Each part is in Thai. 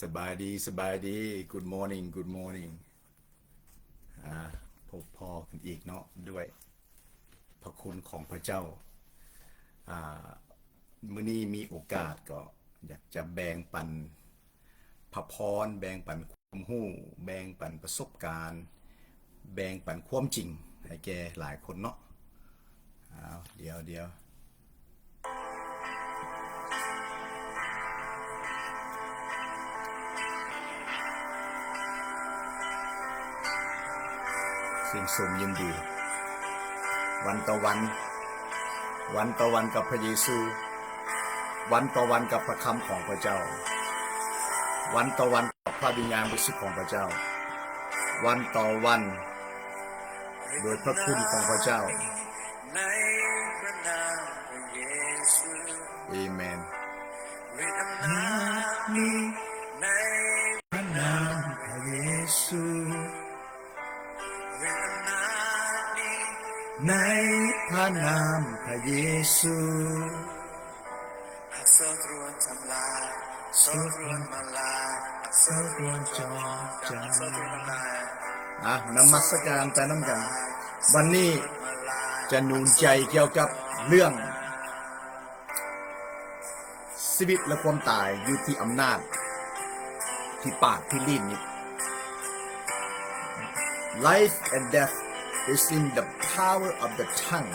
สบายดีสบายดี Good morning Good morning พบพ่อกันอีกเนาะด้วยพระคุณของพระเจ้ามื้อนี้มีโอกาสก็อยากจะแบ่งปันพระพรแบ่งปันความรู้แบ่งปันประสบการณ์แบ่งปันความจริงให้แก่หลายคนเนาะเดี๋ยวสิ่งสมยินดีวันต่อวันกับพระเยซูวันต่อวันกับพระคำของพระเจ้าวันต่อวันกับพระวิญญาณบริสุทธิ์ของพระเจ้าวันต่อวันโดยพระคุณของพระเจ้าในพระนามพระเยซูอาเมนฤทธิ์อำนาจมีในพระนามพระเยซูในพระนามพระเยซูโซ่ตรวนทำลายโซ่ตรวนมาลายโซ่ตรวนจองจำนมัสการไปน้ำกันวันนี้จะหนุนใจเกี่ยวกับเรื่องชีวิตและความตายอยู่ที่อำนาจที่ปากที่ลิ้นนี่ Life and death is in the power of the tongue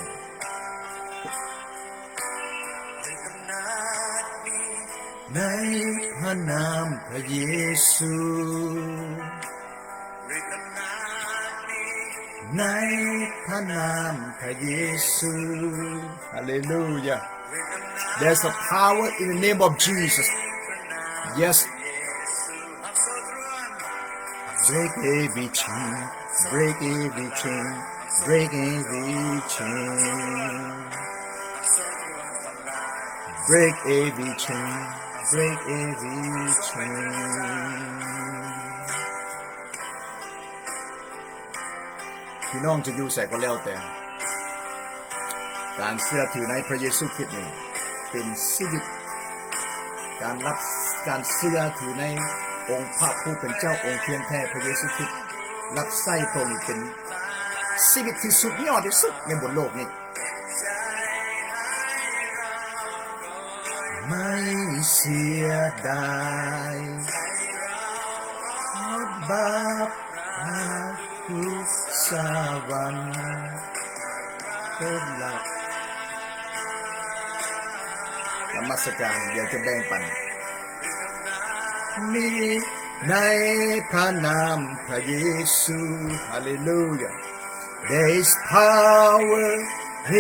ในพระนามพระเยซูในพระนามพระเยซู Hallelujah There's a power in the name of Jesus Yes Break every chain Break every chain Break every chain Break every chain Break every chain พี่น้องจะอยู่ใส่ก็แล้วแต่การเชื่อถือในพระเยซูคริสต์นี่เป็นชีวิตการเชื่อถือในองค์พระผู้เป็นเจ้าองค์เพียงแท้พระเยซูคริสต์รับใส่พระองค์เป็นชีวิตที่สุดยอดที่สุดในบนโลกนี้ไม่เสียดายบาปทุกสวรรค์เป็นหลักนมัสการอยากจะแบ่งปันมีในพระนามพระเยซู Hallelujah There is power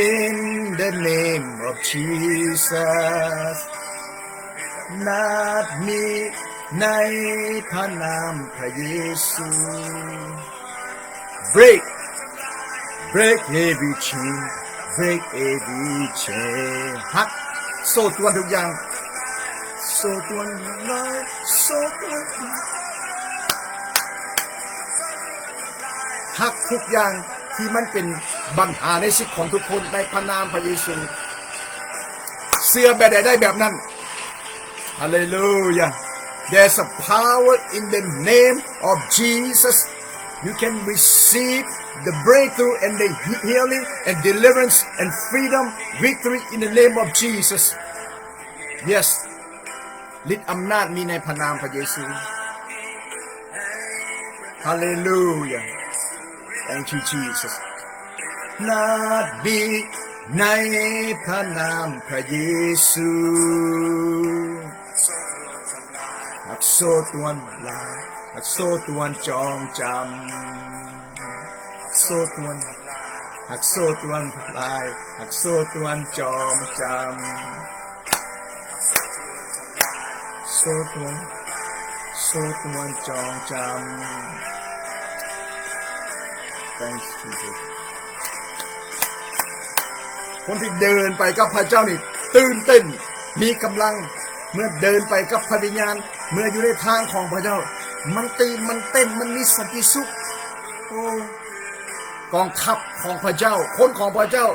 in the name of Jesus นาฏมีในพระนามพระเยซู Break every chain Break every chain หักโซ่ตรวนทุกอย่างโซ่ตรวนเลยโซ่ตรวนหักทุกอย่างที่มันเป็นปัญหาในชีวิตของทุกคนในพระนามพระเยซูเสื้อแบบใดได้แบบนั้น Hallelujah There's a power in the name of Jesus You can receive the breakthrough and the healing and deliverance and freedom victory in the name of Jesus Yes ฤทธิ์อำนาจมีในพระนามพระเยซู Hallelujah Thank you Jesus นาฏมีในพระนามพระเยซูหักโซ่ตรวนลายหักโซ่ตรวนจองจำโซ่ตรวนหักโซ่ตรวนลายหักโซ่ตรวนจองจำโซ่ตรวนจองจำ Thanks Jesus คนที่เดินไปกับพระเจ้านี่ตื่นเต้นมีกำลังเมื่อเดินไปกับพระวิญญาณเมื่ออยู่ในทางของพระเจ้ามันตื่นมันเต้นมันมีสันติสุขกองทัพของพระเจ้าคนของพระเจ้า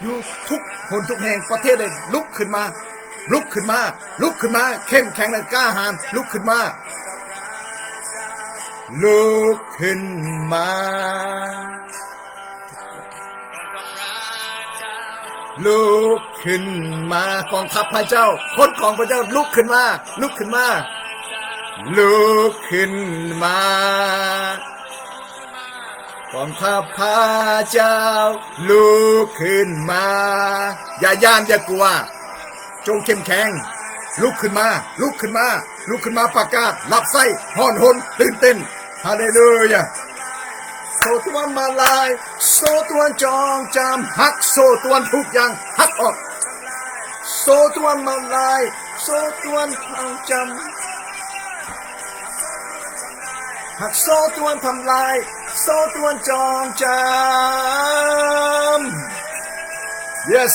อยู่ทุกคนทุกแห่งประเทศเลยลุกขึ้นมาเข้มแข็งและกล้าหาญลุกขึ้นมา ลุกขึ้นมาลุกขึ้นมากองทัพพระเจ้าคนของพระเจ้าลุกขึ้นมาลุกขึ้นมาลุกขึ้นมากองทัพพระเจ้าลุกขึ้นมาอย่าย่านอย่ากลัวจงเข้มแข็งลุกขึ้นมาลุกขึ้นมาลุกขึ้นมาประกาศรับไส้ห่อนหนตื่นเต้นฮาเลลูยาโซตวนมาลายโซตวนจองจำหักโซตวนทุกอย่างหักออกโซตวนมาลายโซตวนจองจำหักโซตวนทำลายโซตวนจองจำ yes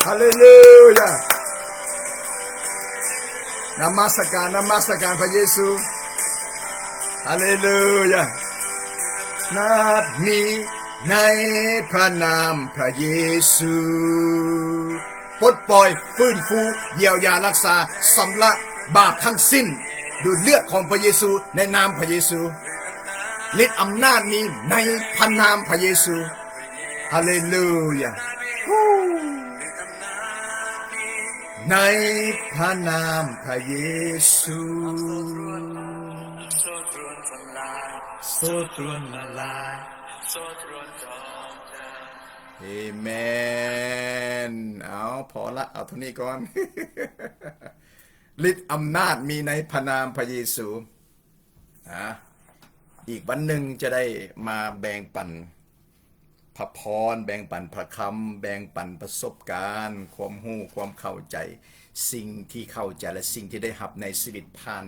ฮาเลลูยานมัสการพระเยซูฮาเลลูยานับมีในพระนามพระเยซูปลดปล่อยฟื้นฟูเยียวยารักษาสำละบาปทั้งสิ้นด้วยเลือดของพระเยซูในนามพระเยซูฤทธิ์อำนาจนี้ในพระนามพระเยซูฮาเลลูยาในพระนามพระเยซูโซตรวนละลายเอเมนเอาพอละเอาเท่านี้ก่อน ฤทธิ์อำนาจมีในพระนามพระเยซูอีกวันหนึ่งจะได้มาแบ่งปันพระพรแบ่งปันพระคำแบ่งปันประสบการณ์ความรู้ความเข้าใจสิ่งที่เข้าใจและสิ่งที่ได้รับในชีวิตผ่าน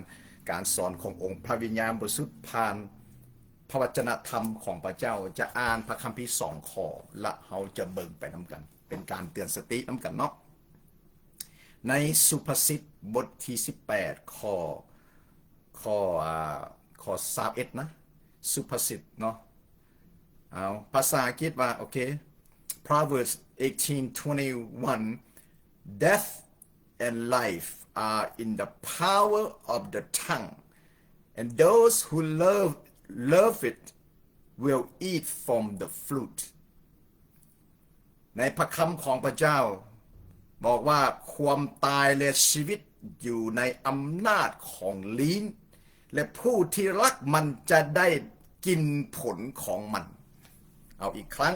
การสอนขององค์พระวิญญาณบริสุทธิ์ผ่านพระวจนะธรรมของพระเจ้าจะอ่านพระคัมภีร์2 ข้อและเราจะเบิ่งไปนำกันเป็นการเตือนสตินำกันเนาะในสุภาษิตบทที่18ข้อ31นะสุภาษิตเนาะเอาภาษาอังกฤษว่าโอเค Proverbs 18:21 Death and life are in the power of the tongue and those who love it will eat from the fruit ในพระคำของพระเจ้าบอกว่าความตายและชีวิตอยู่ในอำนาจของลิ้นและผู้ที่รักมันจะได้กินผลของมันเอาอีกครั้ง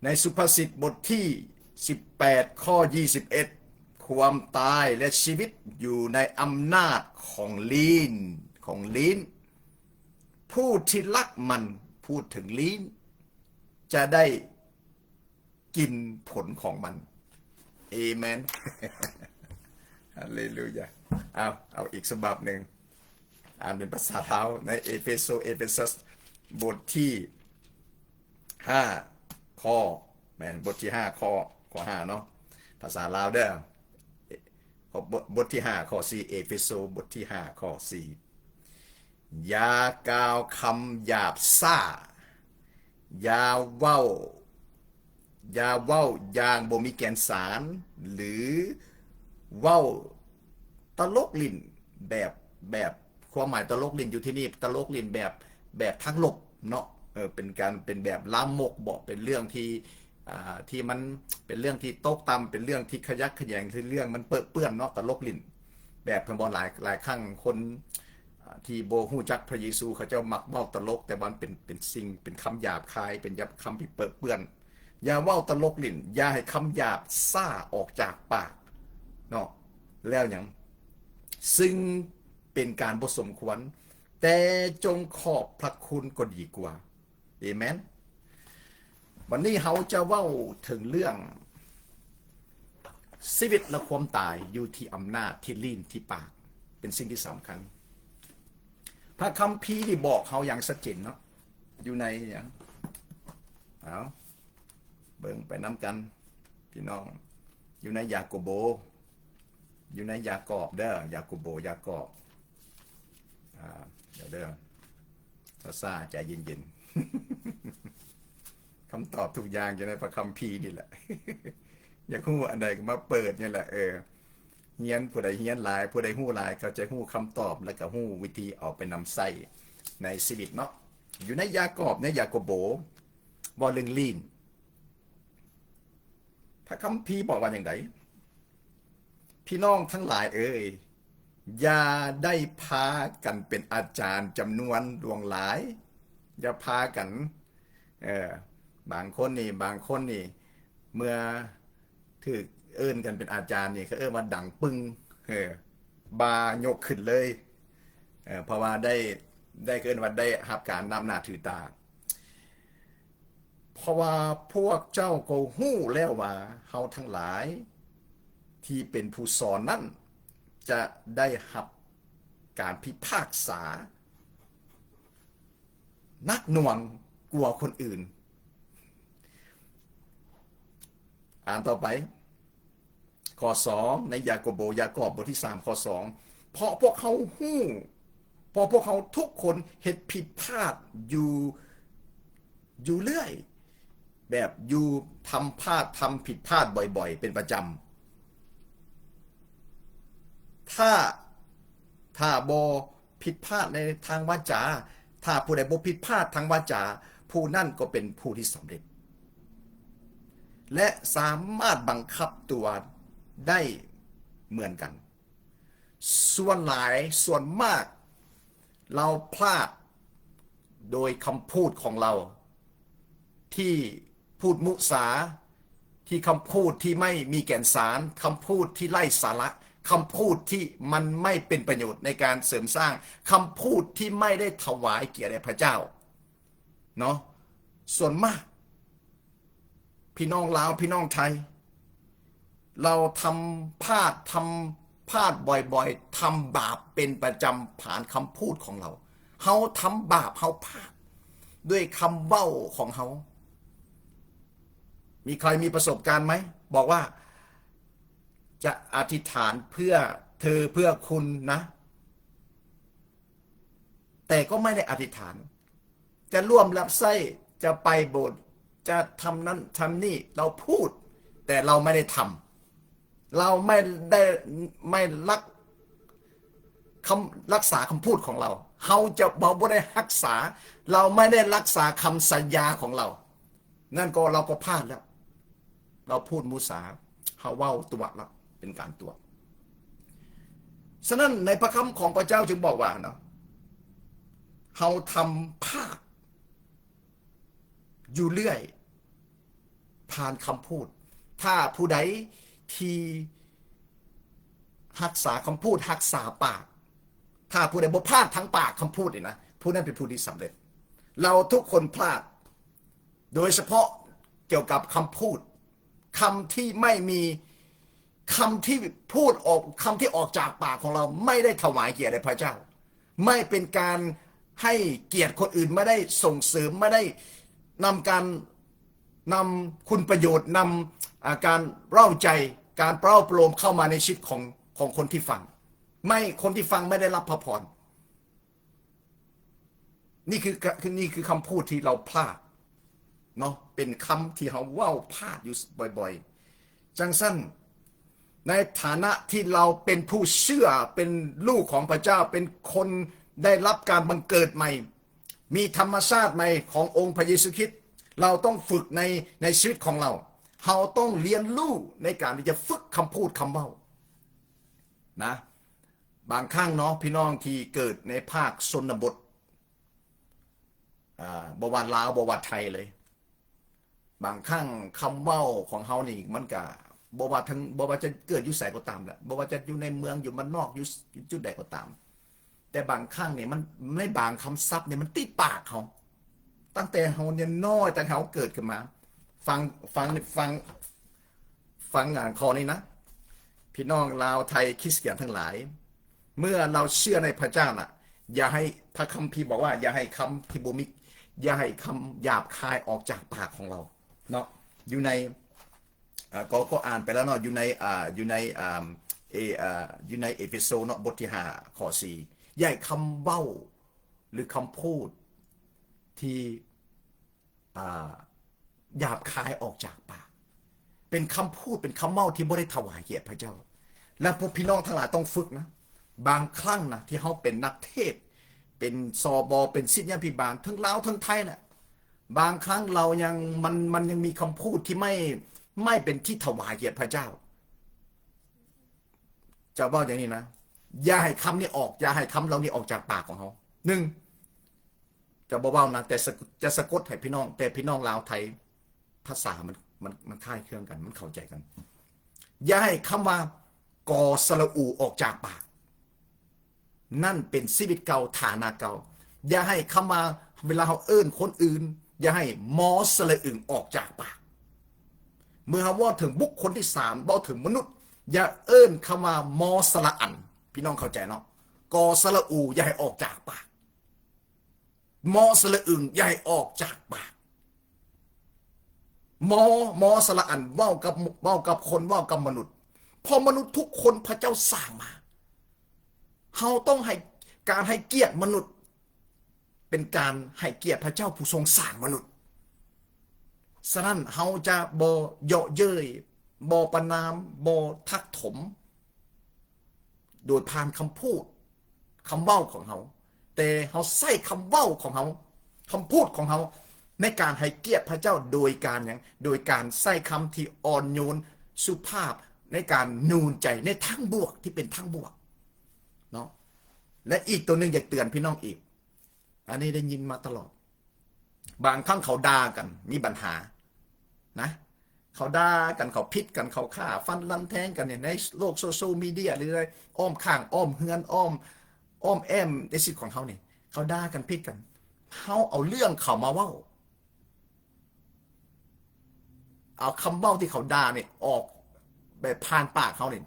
ในสุภาษิตบทที่18ข้อ21ความตายและชีวิตอยู่ในอำนาจของลิ้นผู้ที่รักมันพูดถึงลิ้นจะได้กินผลของมันเอเมน ฮาเลลูยาเอาอีกฉบับหนึ่งอ่านเป็นภาษาลาวในเอเฟซัสบทที่5ข้อบทที่5ข้อ5เนาะภาษาลาวเด้อบทที่5ข้อ4เอเฟโซบทที่5ข้อ4อย่ากล่าวคำหยาบซ่าอย่าเว้าอย่างบ่มีแก่นสารหรือเว้าตลกลิ้นแบบความหมายตลกลิ้นอยู่ที่นี่ตลกลิ้นแบบทั้งลบเนาะเป็นแบบลามกบอกเป็นเรื่องที่มันเป็นเรื่องที่ตกต่ำเป็นเรื่องที่ขยักขยงที่เรื่องมันเปื้อนเนาะตลกลิ้นแบบเพิ่นบ่หลายครั้งคนที่บ่ฮู้จักพระเยซูเขาเจ้ามักเว้าตลกแต่มันเป็นสิ่งเป็นคำหยาบคายเป็นคำที่เปื้อนอย่าเว้าตลกลิ้นอย่าให้คำหยาบซ่าออกจากปากเนาะแล้วหยังซึ่งเป็นการบ่สมควรแต่จงขอบพระคุณก็ดีกว่าเอเมนวันนี้เราจะเว้าถึงเรื่องชีวิตและความตายอยู่ที่อำนาจที่ลิ้นที่ปากเป็นสิ่งที่สำคัญพระคัมภีร์ที่บอกเขาอย่างชัดเจนเนาะอยู่ในอย่างเอาเบิ่งไปน้ำกันพี่น้องอยู่ในยาโกโบอยู่ในยากอบเด้อยาโกโบยากอบเดี๋ยวเด้อซาใจเย็นๆคำตอบทุกอย่างอยู่ในพระคัมภีร์นี่แหละอยากรู้อันใดก็มาเปิดนี่แหละ เฮียนผู้ใดเฮียนหลายผู้ใดฮู้หลายเขาจะฮู้คำตอบแล้วก็ฮู้วิธีเอาไปนำใส่ในชีวิตเนาะอยู่ในยากอบในยาโกโบบ่เรื่องลีนพระคัมภีร์บอกว่าอย่างไรพี่น้องทั้งหลายเอ่ยอย่าได้พากันเป็นอาจารย์จำนวนดวงหลายอย่าพากันบางคนนี่เมื่อถือเอิ้นกันเป็นอาจารย์นี่เขาเอิ้นว่าดังปึ้งบายกขึ้นเลยเพราะว่าได้เกินว่าได้รับการนำหน้าถือตาเพราะว่าพวกเจ้าก็ฮู้แล้วว่าเฮาทั้งหลายที่เป็นผู้สอนนั้นจะได้รับการพิพากษานักหน่วงกว่าคนอื่นอ่านต่อไปข้อ2ในยากอบบทที่3ข้อ2เพราะพวกเขาฮู้พอพวกเขาทุกคนเฮ็ดผิดพลาดอยู่เรื่อยแบบอยู่ทำผิดพลาดบ่อยๆเป็นประจำถ้าบ่ผิดพลาดในทางวาจาถ้าผู้ใดบ่ผิดพลาดทางวาจาผู้นั่นก็เป็นผู้ที่สำเร็จและสามารถบังคับตัวได้เหมือนกันส่วนหลายส่วนมากเราพลาดโดยคำพูดของเราที่พูดมุสาที่คำพูดที่ไม่มีแก่นสารคำพูดที่ไร้สาระคำพูดที่มันไม่เป็นประโยชน์ในการเสริมสร้างคำพูดที่ไม่ได้ถวายเกียรติแด่พระเจ้าเนาะส่วนมากพี่น้องลาวพี่น้องไทยเราทำพลาดบ่อยๆทำบาปเป็นประจำผ่านคำพูดของเราเฮาทำบาปเฮาพลาดด้วยคำเว้าของเฮามีใครมีประสบการณ์ไหมบอกว่าจะอธิษฐานเพื่อเธอเพื่อคุณนะแต่ก็ไม่ได้อธิษฐานจะร่วมรับไส้จะไปโบสถ์จะทำนั้นทำนี่เราพูดแต่เราไม่ได้ทำเราไม่รักษาคำพูดของเราเราจะบ่ได้รักษาเราไม่ได้รักษาคำสัญญาของเรานั่นก็เราก็พลาดแล้วเราพูดมุสาเราเว้าตัวละเป็นการตัวฉะนั้นในพระคำของพระเจ้าจึงบอกว่าเนาะเราทำพลาดอยู่เรื่อยผ่านคำพูดถ้าผู้ใดที่รักษาคำพูดรักษาปากถ้าผู้ใดบ่พลาดทั้งปากคำพูดนี่นะผู้นั้นเป็นผู้ที่สำเร็จเราทุกคนพลาดโดยเฉพาะเกี่ยวกับคำพูดคำที่ไม่มีคำที่พูดออกคำที่ออกจากปากของเราไม่ได้ถวายเกียรติแด่พระเจ้าไม่เป็นการให้เกียรติคนอื่นไม่ได้ส่งเสริมไม่ได้นำคุณประโยชน์นำการเร้าใจการเปล้าโปรมเข้ามาในชีวิตของคนที่ฟังไม่คนที่ฟังไม่ได้รับพระพรนี่คือคำพูดที่เราพลาดเนาะเป็นคำที่เราว่าวพลาดอยู่บ่อยๆจังสั้นในฐานะที่เราเป็นผู้เชื่อเป็นลูกของพระเจ้าเป็นคนได้รับการบังเกิดใหม่มีธรรมชาติใหม่ขององค์พระเยซูคริสต์เราต้องฝึกในชีวิตของเราต้องเรียนรู้ในการที่จะฝึกคำพูดคำเว้านะบางครั้งเนาะพี่น้องที่เกิดในภาคชนบทบวชลาวบวชไทยเลยบางครั้งคำเว้าของเฮานี่มันก็บ่ว่าจะเกิดอยู่ไสก็ตามแหละบ่ว่าจะอยู่ในเมืองอยู่บ้านนอกอยู่จุดใดก็ตามแต่บางครั้งเนี่ยมันในบางคำศัพท์เนี่ยมันติดปากเขาตั้งแต่เฮาเนี่ยน้อยแต่เฮาเกิดขึ้นมาฟังงานข้อนี้นะพี่น้องลาวไทยคริสเตียนทั้งหลายเมื่อเราเชื่อในพระเจ้าน่ะอย่าให้พระคัมภีร์บอกว่าอย่าให้คำที่บ่มีอย่าให้คำหยาบคายออกจากปากของเราเนาะอยู่ในก็อ่านไปแล้วเนาะอยู่ในเอเฟโซเนาะบทที่5ข้อ4อย่าให้คำเว้าหรือคำพูดที่หยาบคายออกจากปากเป็นคำพูดเป็นคำเว้าที่บ่ได้ถวายเกียรติพระเจ้า และพวกพี่น้องทั้งหลายต้องฝึกนะบางครั้งนะที่เขาเป็นนักเทศเป็นซอบอเป็นศิษยาภิบาลทั้งลาวทั้งไทยนะบางครั้งเรายังมันยังมีคำพูดที่ไม่เป็นที่ถวายเกียรติพระเจ้าจะว่าอย่างนี้นะอย่าให้คำนี้ออกอย่าให้คำเรานี้ออกจากปากของเขาหนึ่งจะเบาๆนะแต่จะสะกดให้พี่น้องแต่พี่น้องลาวไทยภาษามันคล้ายเครื่องกันมันเข้าใจกันอย่าให้คำว่ากอสระอูออกจากปากนั่นเป็นชีวิตเก่าฐานะเก่าอย่าให้คำว่าเวลาเขาเอิ้นคนอื่นอย่าให้มอสระอึงออกจากปากเมื่อว่าถึงบุคคลที่สามว่าถึงมนุษย์อย่าเอิ้นคำว่ามอสระอันพี่น้องเข้าใจเนาะกอสระอูอย่าให้ออกจากปากมอสระอึงอย่าให้ออกจากปากมอสระอันว่ากับคนว่ากับมนุษย์พอมนุษย์ทุกคนพระเจ้าสร้างมาเขาต้องให้การให้เกียรติมนุษย์เป็นการให้เกียรติพระเจ้าผู้ทรงสร้างมนุษย์ฉะนั้นเขาจะบ่เยาะเย้ยบ่ประนามบ่ทักถมโดยผ่านคำพูดคำเว้าของเขาแต่เขาใส่คำเว้าของเขาคำพูดของเขาในการให้เกียรติพระเจ้าโดยการอย่างโดยการใส่คำที่อ่อนโยนสุภาพในการนูนใจในทางบวกที่เป็นทางบวกเนาะและอีกตัวหนึ่งอยากเตือนพี่น้องอีกอันนี้ได้ยินมาตลอดบางครั้งเขาด่ากันมีปัญหานะเขาด่ากันเขาพิษกันเขาฆ่าฟันลำแทงกันเนี่ยในโลกโซเชียลมีเดียหรืออะไรอ้อมข้างอ้อมเฮือนอ้อมแอมในสิทธิ์ของเขาเนี่ยเขาด่ากันพิษกันเขาเอาเรื่องเขามาเว้าเอาคำเว้าที่เขาด่าเนี่ยออกแบบผ่านปากเขาเนี่ย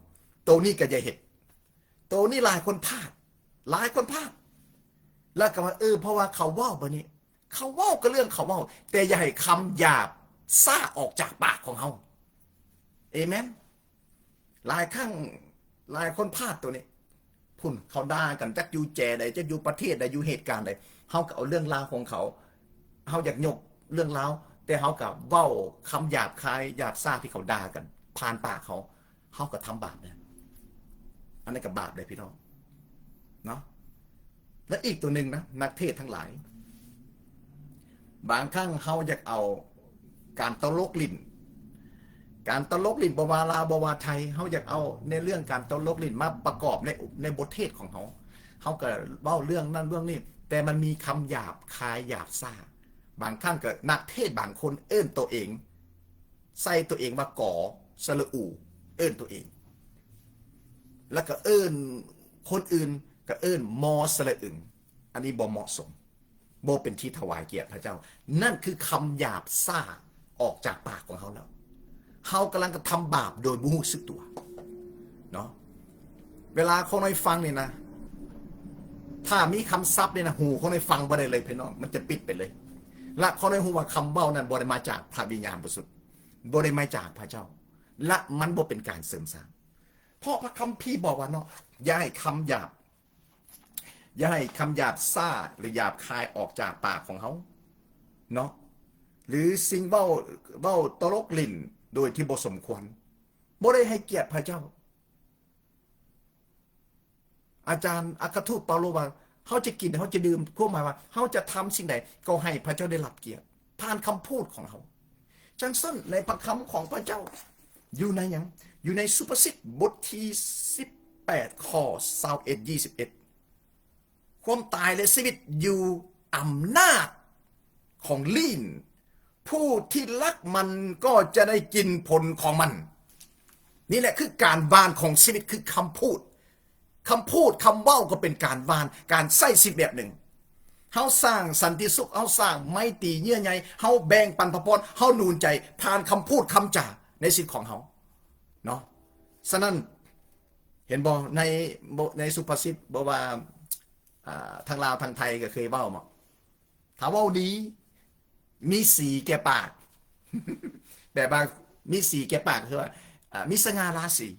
ตัวนี้ก็จะเห็นตัวนี้หลายคนพลาดแล้วก็ว่าเพราะว่าเขาเว้าแบบนี้เขาเว้าก็เรื่องเขาเว้าแต่อย่าให้คำหยาบซ่าออกจากปากของเขาเอเมนหลายครั้งหลายคนพลาดตัวนี้พุ่นเขาด่ากันจักอยู่แจใดจักอยู่ประเทศใดอยู่เหตุการณ์ใดเขาก็เอาเรื่องราวของเขาอยากยกเรื่องราวแต่เขากับเว้าคำหยาบคายหยาบซ่าที่เขาด่ากันผ่านปากเขาก็ทำบาปเนี่ยอันนี้กับบาปเลยพี่น้องเนาะและอีกตัวหนึ่งนะนักเทศทั้งหลายบางครั้งเขาอยากเอาการตลกลิ้นบวาลาบวาไทยเขาอยากเอาในเรื่องการตลกลิ้นมาประกอบในบทเทศของเขาก็เล่าเรื่องนั้นเรื่องนี้แต่มันมีคำหยาบคายหยาบซ่าบางครั้งก็นักเทศบางคนเอิ้นตัวเองใส่ตัวเองว่าก่อสระอูเอิ้นตัวเองแล้วก็เอิ้นคนอื่นก็เอิ้นมอสระอึงอันนี้บ่เหมาะสมบ่เป็นที่ถวายเกียรติพระเจ้านั่นคือคำหยาบซ่าออกจากปากของเขาแล้วเขากำลังกระทำบาปโดยบ่รู้สึกตัวเนาะเวลาคนในฟังเนี่ยนะถ้ามีคำซับเนี่ยนะหูคนในฟังบ่ได้เลยพี่น้องมันจะปิดไปเลยและคนในหูว่าคำเบ้านั้นบ่ได้มาจากพระวิญญาณบริสุทธิ์บ่ได้มาจากพระเจ้าและมันบ่เป็นการเสริมสร้างเพราะพระคัมภีร์บอกว่าเนาะอย่าให้คำหยาบซ่าหรือหยาบคายออกจากปากของเขาเนาะหรือสิ่งเบ้าตลกลิ้นโดยที่บ่สมควรบ่ได้ให้เกียรติพระเจ้าอาจารย์อัครทูตเปาโลว่าเขาจะกินเขาจะดื่มพวกหมายว่าเขาจะทำสิ่งใดก็ให้พระเจ้าได้รับเกียรติผ่านคำพูดของเขาจังสั้นในพระคำของพระเจ้าอยู่ในยังอยู่ในสุภาษิตบทที่18ข้อ21-21ความตายและชีวิตอยู่อำนาจของลิ้นผู้ที่รักมันก็จะได้กินผลของมันนี่แหละคือการวานของชีวิตคือคำพูดคำเว้าก็เป็นการวานการใส่สิบแบบหนึ่งเฮาสร้างสันติสุขเฮาสร้างไมตรีเยื่อใยเฮาแบ่งปันพระพรเฮานูนใจผ่านคำพูดคำจ่าในสิทธิ์ของเฮาเนาะฉะนั้นเห็นบ่ในสุภาษิตบอกว่าทางลาวทางไทยก็เคยเว้ามาถ้าเว้าดีมีสีแก่ปากแบบว่ามีสีแก่ปากคือว่ามีสง่าราศี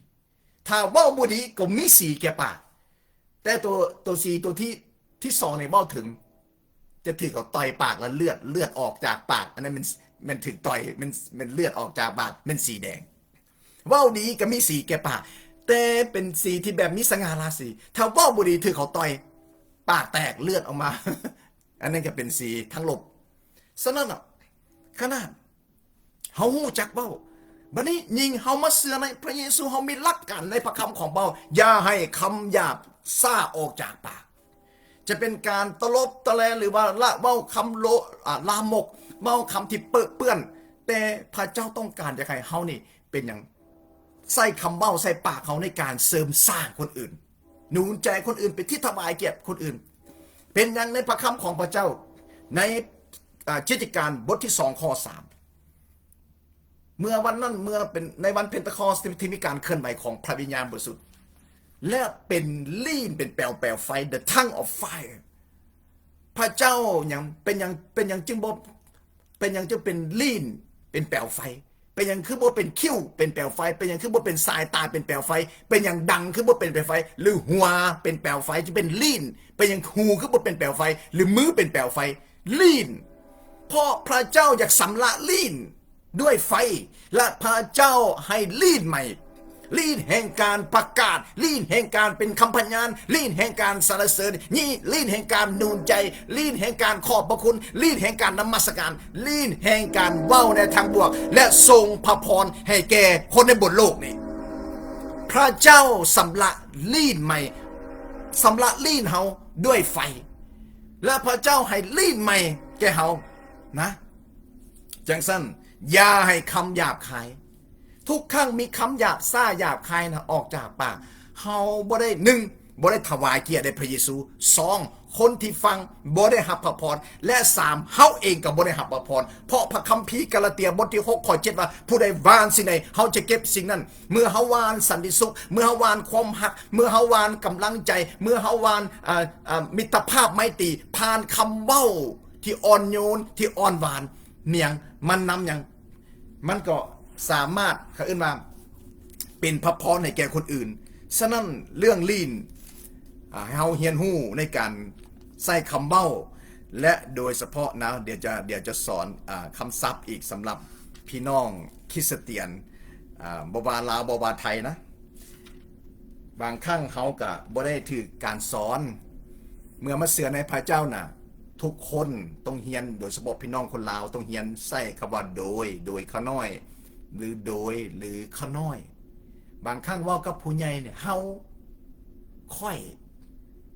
ถ้าเว้าบ่ดีก็มีสีแก่ปากแต่ตัวสีตัวที่สองเนี่ยเว้าถึงจะถือกับต่อยปากแล้วเลือดออกจากปากอันนั้นมันถึงต่อยมันเลือดออกจากปากมันสีแดงเว้าดีก็มีสีแก่ปาก แต่เป็นสีที่แบบมีสง่าราศีถ้าเว้าบ่ดีถือเขาต่อยปากแตกเลือดออกมา อันนั้นก็เป็นสีทั้งลบฉะนั้นขนาดเฮาฮู้จักเว้าบัดนี้ยิงเฮามาเชื่อในพระเยซูเฮามีหลักการในพระคำของเว้าอย่าให้คำหยาบซ่าออกจากปากจะเป็นการตลบตะแลหรือว่าละเว้าคำลามกเว้าคำที่เปื้อนแต่พระเจ้าต้องการจะให้เฮานี่เป็นอย่างใส่คำเว้าใส่ปากเขาในการเสริมสร้างคนอื่นหนุนใจคนอื่นไปที่ถวายเกียรติคนอื่นเป็นอย่างในพระคำของพระเจ้าในกิจการบทที่2ข้อ3เมื่อวันนั้นเมื่อเป็นในวันเพนเทคอสที่มีการเคลื่อนไหวของพระวิญญาณบริสุทธิ์และเป็นลีนเป็นแปลวไฟ the tongue of fire พระเจ้าอย่างเป็นอย่างจึงบ่เป็นอย่างจึงเป็นลีนเป็นแปลวไฟเป็นอย่างคือบ่เป็นคิ้วเป็นแปลวไฟเป็นอย่างคือบ่เป็นสายตาเป็นแปลวไฟเป็นอย่างดังคือบ่เป็นแปลวไฟหรือหัวเป็นแปลวไฟจะเป็นลีนเป็นอย่างหูคือบ่เป็นแปลวไฟหรือมือเป็นแปลวไฟลีนเพราะพระเจ้าอยากสำละลีนด้วยไฟและพระเจ้าให้ลีนใหม่ลีนแห่งการประกาศลีนแห่งการเป็นคำพยานลีนแห่งการสรรเสริญนี่ลีนแห่งการนูนใจลีนแห่งการขอบพระคุณลีนแห่งการนมัสการลีนแห่งการเว้าในทางบวกและทรงพระพรให้แก่คนในบนโลกนี้พระเจ้าสำละลีนใหม่สำละลีนเฮาด้วยไฟและพระเจ้าให้ลีนใหม่แก่เฮานะจังสั้นอย่าให้คำหยาบคายทุกครั้งมีคำหยาบซ่าหยาบคายนะออกจากปากเฮาบ่ได้1บ่ได้ถวายเกียรติแด่พระเยซู2คนที่ฟังบ่ได้รับพระพรและ3เฮาเองก็บ่ได้รับพระพรเพราะพระคัมภีร์กาลาเตียบทที่6ข้อ7ว่าผู้ใดหว่านสิ่งใดเฮาจะเก็บสิ่งนั้นเมื่อเฮาหว่านสันติสุขเมื่อเฮาหว่านความรักเมื่อเฮาหว่านกำลังใจเมื่อเฮาหว่านมิตรภาพไมตรีผ่านคำเว้าที่อ่อนโยนที่อ่อนหวานเมียงมันนำอย่างมันก็สามารถเขาเอื้นว่าเป็นพระพรให้แก่คนอื่นฉะนั้นเรื่องลีนให้เฮาเฮียนหู้ในการใส่คำเบ้าและโดยเฉพาะนะเดี๋ยวจะสอนคำศัพท์อีกสำหรับพี่น้องคริสเตียนบ่ว่าลาวบ่ว่าไทยนะบางครั้งเขาก็บ่ได้ถือการสอนเมื่อมาเสือในพระเจ้าน่ะทุกคนต้องเฮียนโดยเฉพาะพี่น้องคนลาวต้องเฮียนใส่คำว่าโดยข้าน้อยหรือโดยหรือข้าน้อยบางครั้งว่ากับผู้ใหญ่เนี่ยเฮาค่อย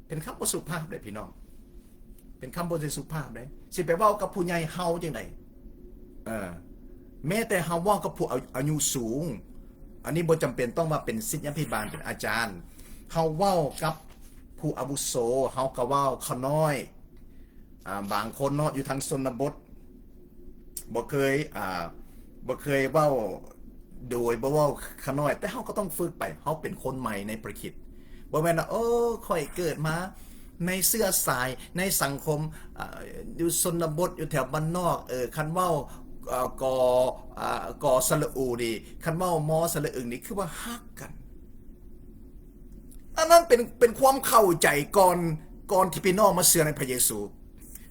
เป็นคำบ่สุภาพเลยพี่น้องเป็นคำบ่สุภาพเลยสิไปเว้ากับผู้ใหญ่เฮาจังไดแม้แต่เฮาเว้ากับผู้อายุสูงอันนี้บ่จำเป็นต้องมาเป็นศิษยาภิบาลเป็นอาจารย์เฮาเว้ากับผู้อาวุโสเฮาก็เว้าข้าน้อยบางคนเนาะอยู่ทางชนบทบ่เคยเว้าโดยบ่เว้าขน้อยแต่เฮาก็ต้องฝึกไปเฮาเป็นคนใหม่ในประคิดบ่แม่นว่าค่อยเกิดมาในเสื้อสายในสังคมอยู่ชนบทอยู่แถวบ้านนอกคันเว้ากอสระอูดีคันเว้ามอสระอึงนี่คือว่าฮักกันอันนั้นเป็นความเข้าใจก่อนที่พี่น้องมาเชื่อในพระเยซู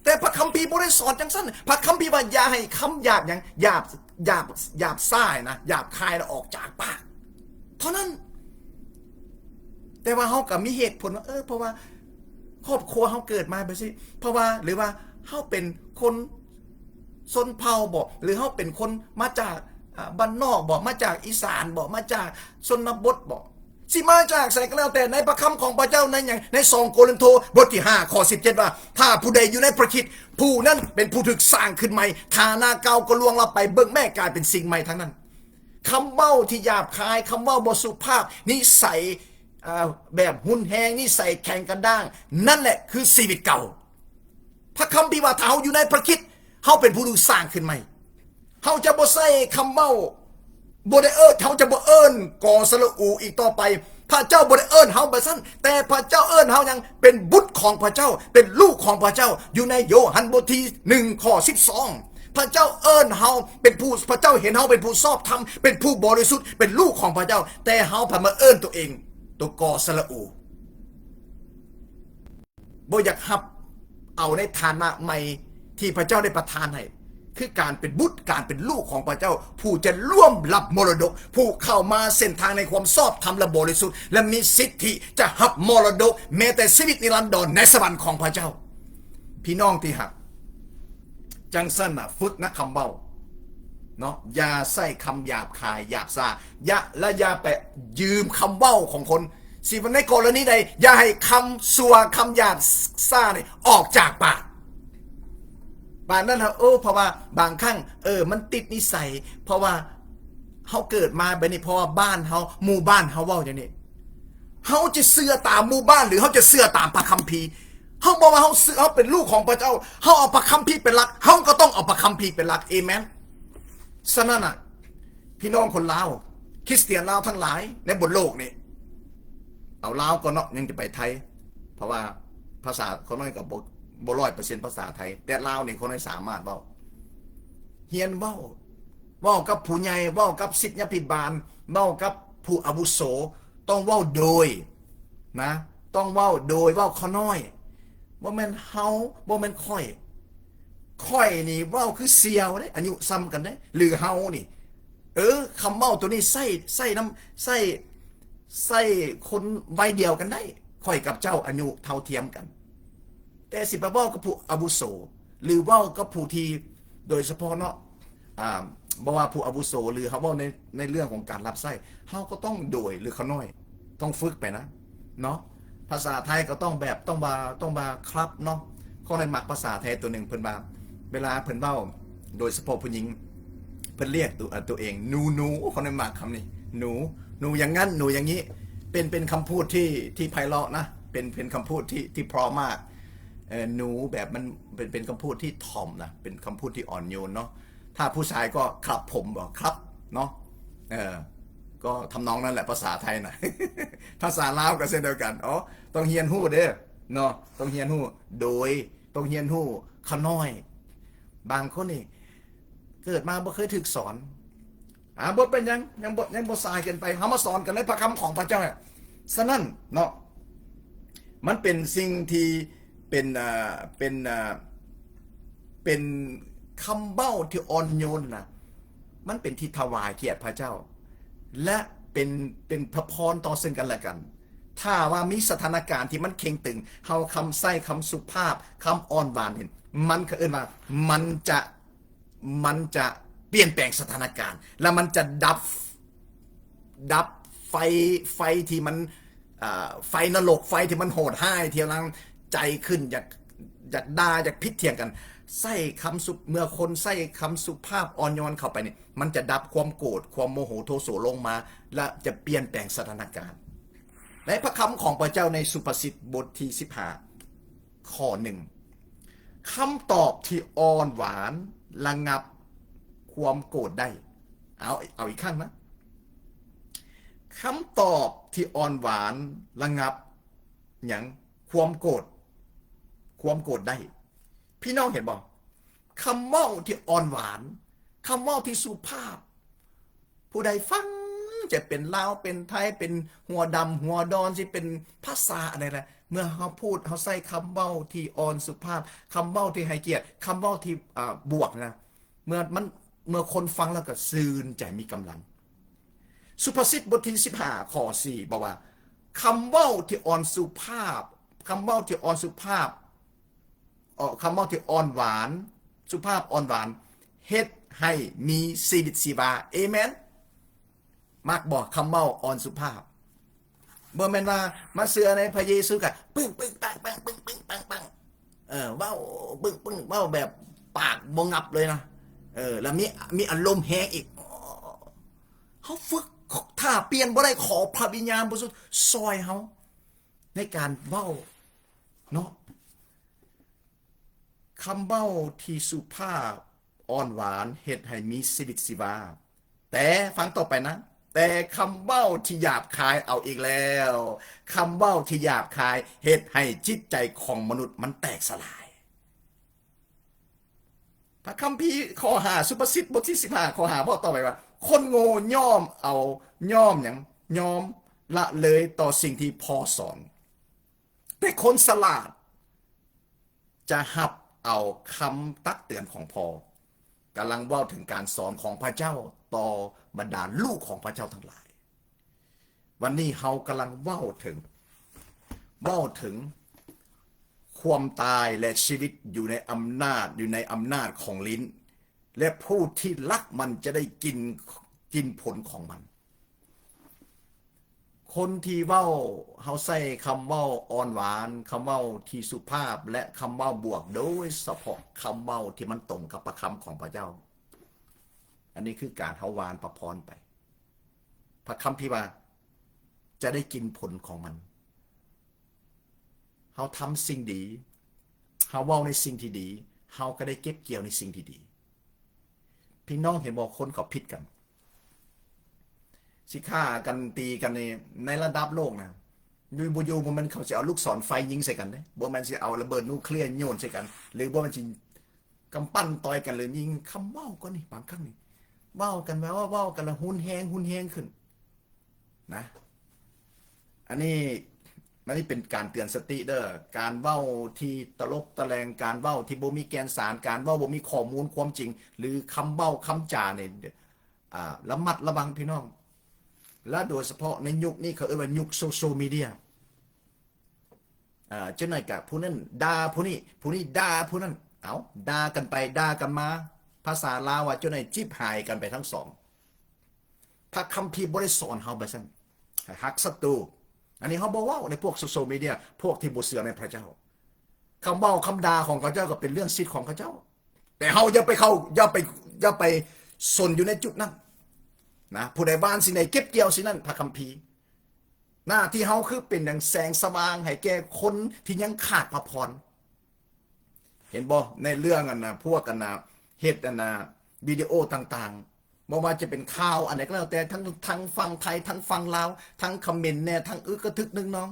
แต่พระคัมภีร์บ่ได้สอนจังซั่นพระคัมภีร์ว่าอย่าให้คำหยาบหยังหยาบซ่ายนะหยาบคายแล้วออกจากปากเท่านั้นแต่ว่าเฮาก็มีเหตุผลว่าเพราะว่าครอบครัวเฮาเกิดมาแบบนี้เพราะว่าหรือว่าเฮาเป็นคนชนเผ่าบ่หรือเฮาเป็นคนมาจากบ้านนอกบ่มาจากอีสานบ่มาจากชนบทบ่สิมาจากใส่ก็แล้วแต่ในพระคำของพระเจ้าในอย่างใน2โครินธ์บทที่5ข้อ17ว่าถ้าผู้ใดอยู่ในพระคริสต์ผู้นั้นเป็นผู้ถูกสร้างขึ้นใหม่ฐานะเก่าก็ล่วงลับไปเบิ่งแม่กลายเป็นสิ่งใหม่ทั้งนั้นคำเว้าที่หยาบคายคำเว้าบ่สุภาพนิสัยแบบหุนแหงนิสัยแข็งกระด้างนั่นแหละคือชีวิตเก่าพระคัมภีร์ว่าถ้าเฮาอยู่ในพระคริสต์เฮาเป็นผู้ถูกสร้างขึ้นใหม่เฮาจะบ่ใส่คำเว้าบ่ได้เขาจะบ่เอิ้นกอสระอูอีกต่อไปพระเจ้าบ่ได้เอิ้นเฮาแบบนั้นแต่พระเจ้าเอิ้นเฮายังเป็นบุตรของพระเจ้าเป็นลูกของพระเจ้าอยู่ในโยฮันบทที่1ข้อ12พระเจ้าเอิ้นเฮาเป็นผู้พระเจ้าเห็นเฮาเป็นผู้ชอบธรรมเป็นผู้บริสุทธิ์เป็นลูกของพระเจ้าแต่เฮาผ่านมาเอิ้นตัวเองตัวกอสระอูบ่อยากรับเอาในฐานะใหม่ที่พระเจ้าได้ประทานให้ คือการเป็นบุตรการเป็นลูกของพระเจ้าผู้จะร่วมรับมรดกผู้เข้ามาเส้นทางในความชอบธรรมและบริสุทธิ์และมีสิทธิจะหับมรดกแม้แต่ชีวิตนิรันดรในสวรรค์ของพระเจ้าพี่น้องที่หักจังสั้นฝึกนะคำเบ้าเนาะอย่าใส่คำหยาบคายหยาบซาอย่าไปยืมคำเบ้าของคนสิวันในกรณีใดอย่าให้คำซัวคำหยาบซ่าเนี่ยออกจากปากบางนั้นเพราะว่าบางครั้งมันติดนิสัยเพราะว่าเขาเกิดมาแบบนี้เพราะว่าบ้านเขาหมู่บ้านเขาเว้าอย่างนี้เขาจะเชื่อตามหมู่บ้านหรือเขาจะเชื่อตามพระคัมภีร์เขาบอกว่าเขาเป็นลูกของพระเจ้าเขาเอาพระคัมภีร์เป็นหลักเขาก็ต้องเอาพระคัมภีร์เป็นหลักเอเมนฉะนั้นพี่น้องคนลาวคริสเตียนลาวทั้งหลายในบนโลกนี่เอาลาวก็เนาะยังจะไปไทยเพราะว่าภาษาเขาน้อยกับ100%ภาษาไทยแต่ลาวนี่เขาน้อยสามารถเว้าเฮียนเว้ากับผู้ใหญ่เว้ากับศิษยาภิบาลเว้ากับผู้อาวุโสต้องเว้าโดยนะต้องเว้าโดยเว้าเขาน้อยบ่แม่นเฮาบ่แม่นค่อยนี่เว้าคือเสียวเด้อายุซ้ำกันเด้หรือเฮานี่คำเว้าตัวนี้ใส่คนวัยเดียวกันได้ค่อยกับเจ้าอายุเท่าเทียมกันแต่สิไปเว้ากับผู้อาวุโสหรือเว้ากับผู้ที่โดยเฉพาะเนาะบ่ว่าผู้อาวุโสหรือเขาเว้าในเรื่องของการรับใช้เฮาก็ต้องโดยหรือเขาน้อยต้องฝึกไปนะเนาะภาษาไทยก็ต้องแบบต้องมาครับเนาะข้อในหมักภาษาไทยตัวหนึ่งเพิ่นว่าเวลาเพิ่นเว้าโดยเฉพาะผู้หญิงเพิ่นเรียกตัวเองหนูข้อในหมักคำนี้หนูอย่างงั้นหนูอย่างนี้เป็นคำพูดที่ไพเราะนะเป็นคำพูดที่เพราะมากหนูแบบมันเป็นคำพูดที่ถ่อมนะเป็นคำพูดที่อ่อนโยนเนาะถ้าผู้ชายก็ครับผมบอกครับเนาะก็ทำนองนั่นแหละภาษาไทยนะภาษาลาวก็เช่นเดียวกันต้องเฮียนฮู้เด้อเนาะต้องเฮียนฮู้โดยต้องเฮียนฮู้ขน้อยบางคนนี่เกิดมาบ่เคยถูกสอนบทเป็นยังบ่สายเกินไปเฮามาสอนกันในพระคำของพระเจ้าฉะนั้นเนาะมันเป็นสิ่งที่เป็นคำเบ้าที่อ่อนโยนนะมันเป็นที่ถวายเกียรติพระเจ้าและเป็นพระพรต่อซึ่งกันและกันถ้าว่ามีสถานการณ์ที่มันเข่งตึงเฮาคำไส้คำสุภาพคำอ่อนหวานเห็นมันก็เอิ้นว่ามันจะเปลี่ยนแปลงสถานการณ์แล้วมันจะดับไฟที่มันไฟนรกไฟที่มันโหดห้ายเที่ยวลังใจขึ้นอยากด่าอยากพิษเถียงกันใส่คำสุเมื่อคนใส่คำสุภาพอ่อนโยนเข้าไปนี่มันจะดับความโกรธความโมโหโทโสลงมาและจะเปลี่ยนแปลงสถานการณ์ในพระคำของพระเจ้าในสุภาษิตบทที่15ข้อ1คำตอบที่อ่อนหวานระงับความโกรธได้เอาอีกครั้งนะคำตอบที่อ่อนหวานระงับอย่างความโกรธได้พี่น้องเห็นบอกคำเว้าที่อ่อนหวานคำเว้าที่สุภาพผู้ใดฟังจะเป็นลาวเป็นไทยเป็นหัวดำหัวดอนที่เป็นภาษาอะไรนะเมื่อเขาพูดเขาใส่คำเว้าที่อ่อนสุภาพคำเว้าที่ให้เกียรติคำเว้าที่บวกนะเมื่อคนฟังแล้วก็ซื่นใจมีกำลังสุภาษิตบทที่15ข้อ4บอกว่าคำเว้าที่อ่อนสุภาพคำเว้าที่อ่อนสุภาพคำเว้าที่อ่อนหวานสุภาพอ่อนหวานเฮ็ดให้มีชีวิตชีวาเอเมนมักบอกคำเว้าอ่อนสุภาพบ่แม่นว่ามาเชื่อในพระเยซูก็ปึ้งปังปึ้งปังเว้าปึ้งเว้าแบบปากบ่งับเลยนะแล้วมีอารมณ์แฮงอีกเฮาฝึกถ้าเปลี่ยนบ่ได้ขอพระวิญญาณบริสุทธิ์ซอยเฮาในการเว้าเนาะคำเว้าที่สุภาพอ่อนหวานเฮ็ดให้มีชีวิตชีวาแต่ฟังต่อไปนะแต่คำเว้าที่หยาบคายเอาอีกแล้วคำเว้าที่หยาบคายเฮ็ดให้จิตใจของมนุษย์มันแตกสลายพระคัมภีร์ข้อ5สุภาษิตบทที่15ข้อ5บอกต่อไปว่าคนโง่ย่อมละเลยต่อสิ่งที่พอสอนแต่คนฉลาดจะหับเอาคำตักเตือนของพอก็ กำลังเว้าถึงการสอนของพระเจ้าต่อบรรดาลูกของพระเจ้าทั้งหลายวันนี้เรากำลังเว้าถึงความตายและชีวิตอยู่ในอำนาจของลิ้นและผู้ที่รักมันจะได้กินผลของมันคนที่เว้าเขาใส่คำเว้าอ่อนหวานคำเว้าที่สุภาพและคำเว้าบวกโดยเฉพาะคำเว้าที่มันตรงกับพระคำของพระเจ้าอันนี้คือการเฮาวานประพรไปพระคำที่ว่าจะได้กินผลของมันเฮาทำสิ่งดีเฮาเว้าในสิ่งที่ดีเฮาก็ได้เก็บเกี่ยวในสิ่งที่ดีพี่น้องเห็นบอกคนเขาผิดกันสิฆ่ากันตีกันในระดับโลกนะอยู่มันเขาจะเอาลูกศรไฟยิงใส่กันเด้บ่มันสิเอาระเบิดนิวเคลียร์โยนใส่กันหรือบ่มันสิกำปั้นต่อยกันเลยยิงคำเว้าก็นี่บางครั้งนี่เว้ากันว่าเว้ากันแล้วหุนแฮงขึ้นนะอันนี้เป็นการเตือนสติเด้อการเว้าที่ตลบตะแลงการเว้าที่บ่มีแกนสารการเว้าบ่มีข้อมูลความจริงหรือคำเว้าคำจาเนี่ยระมัดระวังพี่น้องและโดยเฉพาะในยุคนี้เขาเรียกว่ายุคโซเชียลมีเดียเจ้าหน่อยกับผู้นั้นด่าผู้นี้ด่าผู้นั้นเอาด่ากันไปด่ากันมาภาษาลาวว่าเจ้าหน่อยจิบหายกันไปทั้งสองพระคัมภีร์บ่ได้สอนเฮาแบบนั้นฮักศัตรูอันนี้เขาบอกว่าในพวกโซเชียลมีเดียพวกที่บ่เชื่อในพระเจ้าคำเว้าคำด่าของพระเจ้าก็เป็นเรื่องสิทธิ์ของพระเจ้าแต่เฮาอย่าไปสนอยู่ในจุดนั้นนะผู้ใดบ้านสิ่งใดเก็บเกี่ยวสิ่งนั้นพระคัมภีร์หน้าที่เฮาคือเป็นดังแสงสว่างให้แก่คนที่ยังขาดพระพรเห็นบ่ในเรื่องพวกเฮ็ดวิดีโอต่างๆบ่ว่าจะเป็นข่าวอันไหนก็แล้วแต่ทั้งฟังไทยทั้งฟังลาวทั้งคอมเมนต์เนี่ยทั้งกระทึกนึงน้อง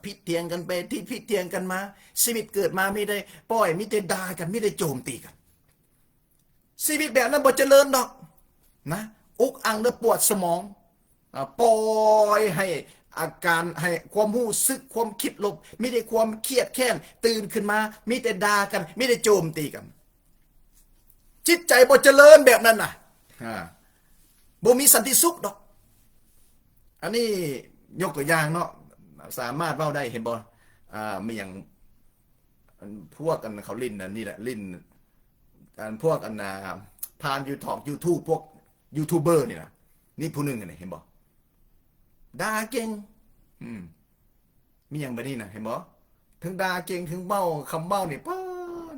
พิเตียงกันไปที่พิเตียงกันมาชีวิตเกิดมาไม่ได้ปล่อยมีแต่ด่ากันไม่ได้โจมตีกันชีวิตแบบนั้นบ่เจริญดอกนะอุกอังและปวดสมองปล่อยให้อาการให้ความรู้สึกความคิดลบมีแต่ความเครียดแค้นตื่นขึ้นมามีแต่ด่ากันมีแต่โจมตีกันจิตใจบ่เจริญแบบนั้นน่ะบ่มีสันติสุขดอกอันนี้ยกตัวอย่างเนาะสามารถเว้าได้เห็นบ่มีอย่างพวกกันเขาลิ้นนี่แหละลิ้นพวกผ่านYouTube พวกยูทูบเบอร์นี่นะนี่ผู้หนึ่งเห็นบ่ด่าเก่งมีอย่างแบบนี้นะเห็นบ่ถึงด่าเก่งถึงเบ้าคำเบ้านี่ป้า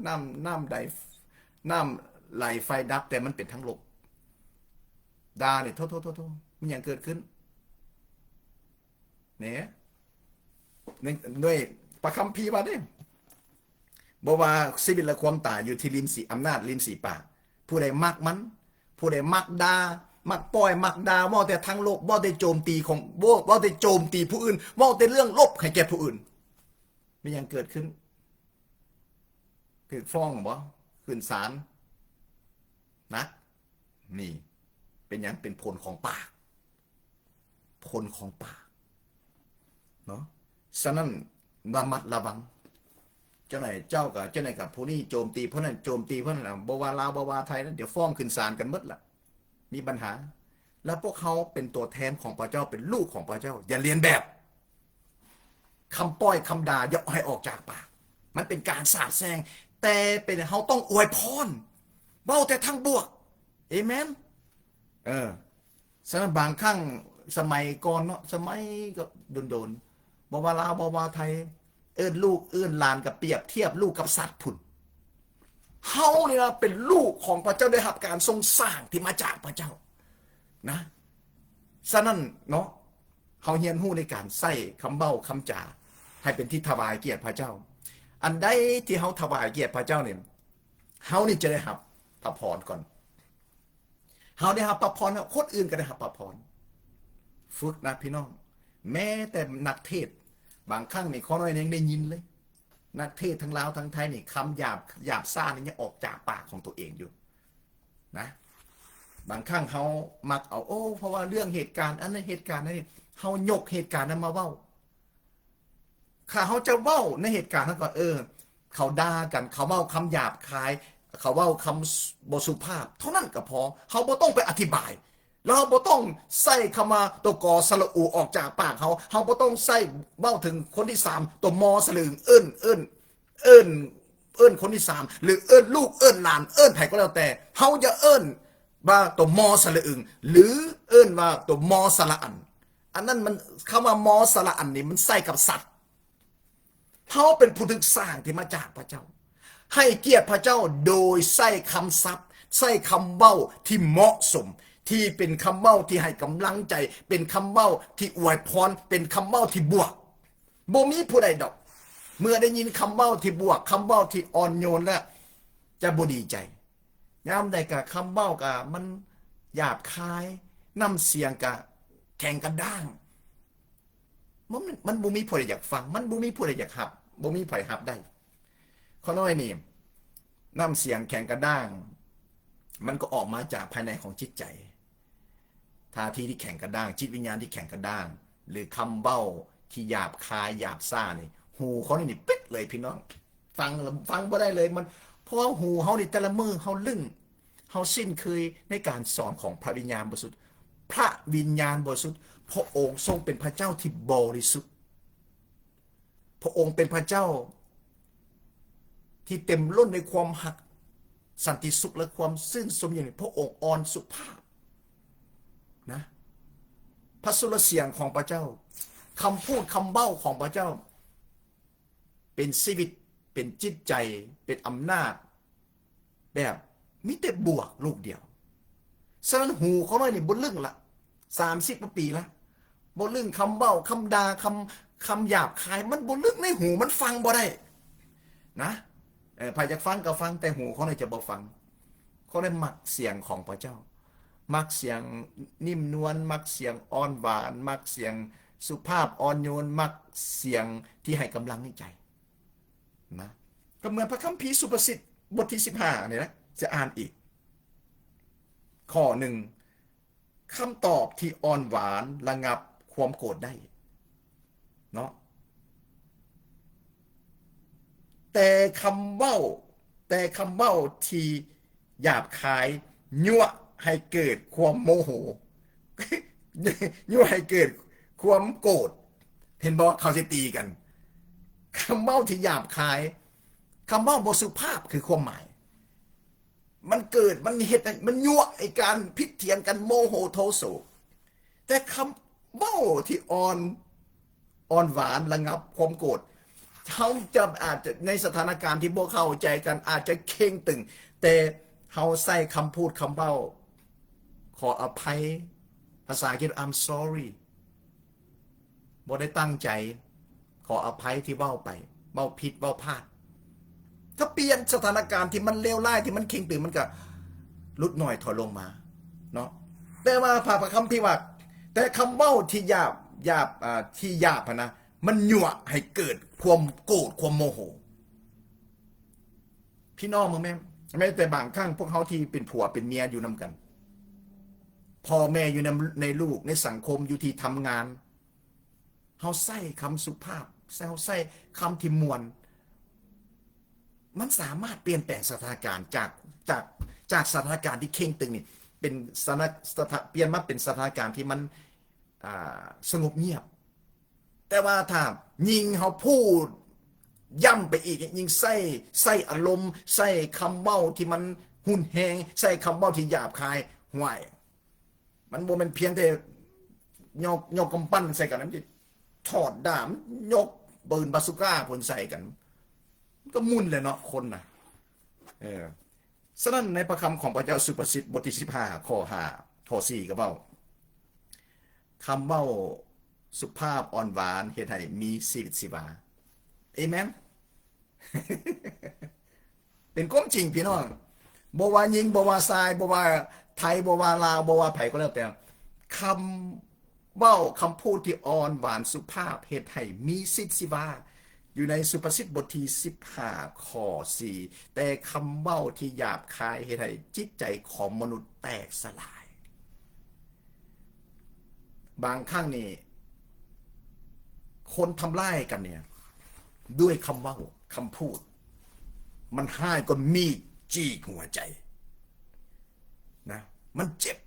น้ำไหลไฟดับแต่มันเป็นทั้งลบด่าเนี่ยโทษมีอย่างเกิดขึ้นเนี่ยด้วยพระคัมภีร์ว่าเด้บอกว่าชีวิตและความตายอยู่ที่ลิ้นสีอำนาจลิ้นสีปากผู้ใดมักมันผู้ใดมักด่ามักปล่อยมักด่าว่าแต่ทั้งโลกว่าแต่โจมตีของว่าแต่โจมตีผู้อื่นว่าแต่เรื่องลบให้แก่ผู้อื่นมีอย่างเกิดขึ้นคือฟ้องบ่ขึ้นศาลนะนี่เป็นอย่างเป็นผลของปากเนาะฉะนั้นระมัดระวังเจ้าไหนกับผู้นี้โจมตีเพราะนั้นโจมตีเพราะนั้นบ่ว่าลาวบ่ว่าไทยนั้นเดี๋ยวฟ้องขึ้นศาลกันหมดล่ะมีปัญหาแล้วพวกเขาเป็นตัวแทนของพระเจ้าเป็นลูกของพระเจ้าอย่าเรียนแบบคำป้อยคำด่าอย่าให้ออกจากปากมันเป็นการสาดแซงแต่เป็นเขาต้องอวยพรเว้าแต่ทั้งบวกเอเมนฉะนั้นบางครั้งสมัยก่อนเนาะสมัยก็โดนบ่ว่าลาวบ่ว่าไทยลูกหลานกับเปรียบเทียบลูกกับสัตว์ผุ่นเฮาเนี่ยเป็นลูกของพระเจ้าได้รับการทรงสร้างที่มาจากพระเจ้านะฉะนั้นเนาะเฮาเรียนรู้ในการใส่คำเบ้าคำจาให้เป็นที่ถวายเกียรติพระเจ้าอันใดที่เฮาถวายเกียรติพระเจ้าเนี่ยเฮานี่จะได้รับพระพรก่อนเฮาได้รับพระพรคนอื่นก็ได้รับพระพรฝึกนะพี่น้องแม้แต่นักเทศบางครั้งนี่ข้อน้อยยังได้ยินเลยนักเทศทั้งลาวทั้งไทยนี่คำหยาบซ่านี่ยังออกจากปากของตัวเองอยู่นะบางครั้งเขามักเอาเพราะว่าเรื่องเหตุการณ์อันนั้นเหตุการณ์นั้นเขายกเหตุการณ์นั้นมาเว้าข้าเขาจะเว้าในเหตุการณ์นั้นก่อนเขาด่ากันเขาเว้าคำหยาบคาย เขาว่าคำบสุภาพเท่านั้นก็พอเขาบ่ต้องไปอธิบายแล้วเขาบ่ต้องใส่คำว่าตัวกอสระอูออกจากปากเขาบ่ต้องใส่เบ้าถึงคนที่สามตัวมอสลึงเอิ้นคนที่สามหรือเอิ้นลูกเอิ้นหลานเอิ้นไผก็แล้วแต่เขาจะเอิ้นว่าตัวมอสระอึงหรือเอิ้นว่าตัวมอสระอันอันนั้นมันคำว่ามอสระอันนี่มันใส่กับสัตว์เขาเป็นผู้ถึกสร้างที่มาจากพระเจ้าให้เกียรติพระเจ้าโดยใส่คำศัพท์ใส่คำเบ้าที่เหมาะสมที่เป็นคำเบ้าที่ให้กำลังใจเป็นคำเบ้าที่อวยพรเป็นคำเบ้าที่บวกบ่มีผู้ใดดอกเมื่อได้ยินคำเบ้าที่บวกคำเบ้าที่อ่อนโยนแล้วจะบ่ดีใจยามใดกะคำเบ้ากะมันหยาบคายน้ำเสียงกะแข็งกระด้างมันบ่มีผู้ใดอยากฟังมันบ่มีผู้ใดอยากหับบ่มีไผหับได้ข้อน้อยนี่น้ำเสียงแข็งกระด้างมันก็ออกมาจากภายในของจิตใจท่าทีที่แข็งกระด้างจิตวิญญาณที่แข็งกระด้างหรือคำเบ้าที่หยาบคายหยาบซ่านี่หูเขานี่ปิ๊กเลยพี่น้องฟังบ่ได้เลยมันเพราะหูเขานี่แต่ละมือเขาลึ่งเขาสิ้นเคยในการสอนของพระวิญญาณบริสุทธิ์พระวิญญาณบริสุทธิ์พระองค์ทรงเป็นพระเจ้าที่บริสุทธิ์พระองค์เป็นพระเจ้าที่เต็มล้นในความหักสันติสุขและความซื่นสมอย่างนี้พระองค์อ่อนสุภาพนะพระสุรเสียงของพระเจ้าคำพูดคำเบ้าของพระเจ้าเป็นชีวิตเป็นจิตใจเป็นอำนาจแบบมิแต่บวกลูกเดียวฉะนั้นหูเขาหน่อยนี่บนเรื่องละ30 ปีละบนเรื่องคำเบ้าคำด่าคำหยาบคายมันบนเรื่องในหูมันฟังบ่ได้นะใครจะฟังก็ฟังแต่หูเขาเลยจะบ่ฟังเขาเลยมักเสียงของพระเจ้ามักเสียงนิ่มนวลมักเสียงอ่อนหวานมักเสียงสุภาพอ่อนโยนมักเสียงที่ให้กำลังใจนะก็เหมือนพระคัมภีร์สุภาษิตบทที่15เนี่ยนะจะอ่านอีกข้อหนึ่งคำตอบที่อ่อนหวานระงับความโกรธได้เนาะแต่คำเบ้าที่หยาบคายยั่วให้เกิดความโมโหยั่วให้เกิดความโกรธเห็นบอกเขาจะตีกันคำเบ้าที่หยาบคายคำเบ้าบสุภาพคือความหมายมันเกิดมันเหตุมันยั่วไอการพิษเถียงกันโมโหโทโสแต่คำเบ้าที่อ่อนหวานระงับความโกรธเขาจะอาจจะในสถานการณ์ที่พวกเข้าใจกันอาจจะเข่งตึงแต่เขาใส่คำพูดคำเบ้าขออภัยภาษาอังกฤษ I'm sorry บ่ได้ตั้งใจขออภัยที่เบ้าไปเบ้าผิดเบ้าพลาดถ้าเปลี่ยนสถานการณ์ที่มันเลวร้ายที่มันเข่งตึงมันก็ลดหน่อยถอยลงมาเนาะแต่ว่าพระคัมภีร์ว่าแต่คำเบ้าที่หยาบที่หยาบนะมันยั่วให้เกิดความโกรธความโมโหพี่น้องมึงแม่แต่บางครั้งพวกเขาที่เป็นผัวเป็นเมียอยู่นำกันพ่อแม่อยู่ในลูกในสังคมอยู่ที่ทำงานเขาใส่คำสุภาพเขาใส่คำที่มวลมันสามารถเปลี่ยนแปลงสถานการณ์จากสถานการณ์ที่เข่งตึงนี่เป็นเปลี่ยนมาเป็นสถานการณ์ที่มันสงบเงียบแต่ว่าถ้ายิงเขาพูดย่ำไปอีกยิงใส่อารมณ์ใส่คำเบ้าที่มันหุ่นแหงใส่คำเบ้าที่หยาบคายห่วยมันบ่เป็นเพียงแต่ยกกำปั้นใส่กันนั้นที่ถอดดามยกปืนบาซูก้าพ่นใส่กันก็มุ่นเลยเนาะคนน่ะฉะนั้นในพระคำของพระเจ้าสุภาษิตบทที่15ข้อ5ข้อ4ก็เว้าคำเบ้าสุภาพอ่อนหวานเฮ็ดให้มีชีวิตชีวาเอเมน เป็นความจริงพี่น้องบ่ว่ายิงบ่ว่าทรายบ่ว่าไทยบ่ว่าลาวบ่ว่าไผก็แล้วแต่คำเว้าคำพูดที่อ่อนหวานสุภาพเฮ็ดให้มีชีวิตชีวาอยู่ในสุภาษิตบทที่15ข้อ4แต่คำเว้าที่หยาบคายเฮ็ดให้จิตใจของมนุษย์แตกสลายบางครั้งนี่คนทำร้ายกันเนี่ยด้วยคำเว้าคำพูดมันห้ายก็มีด จี้หัวใจนะมันเจ็บ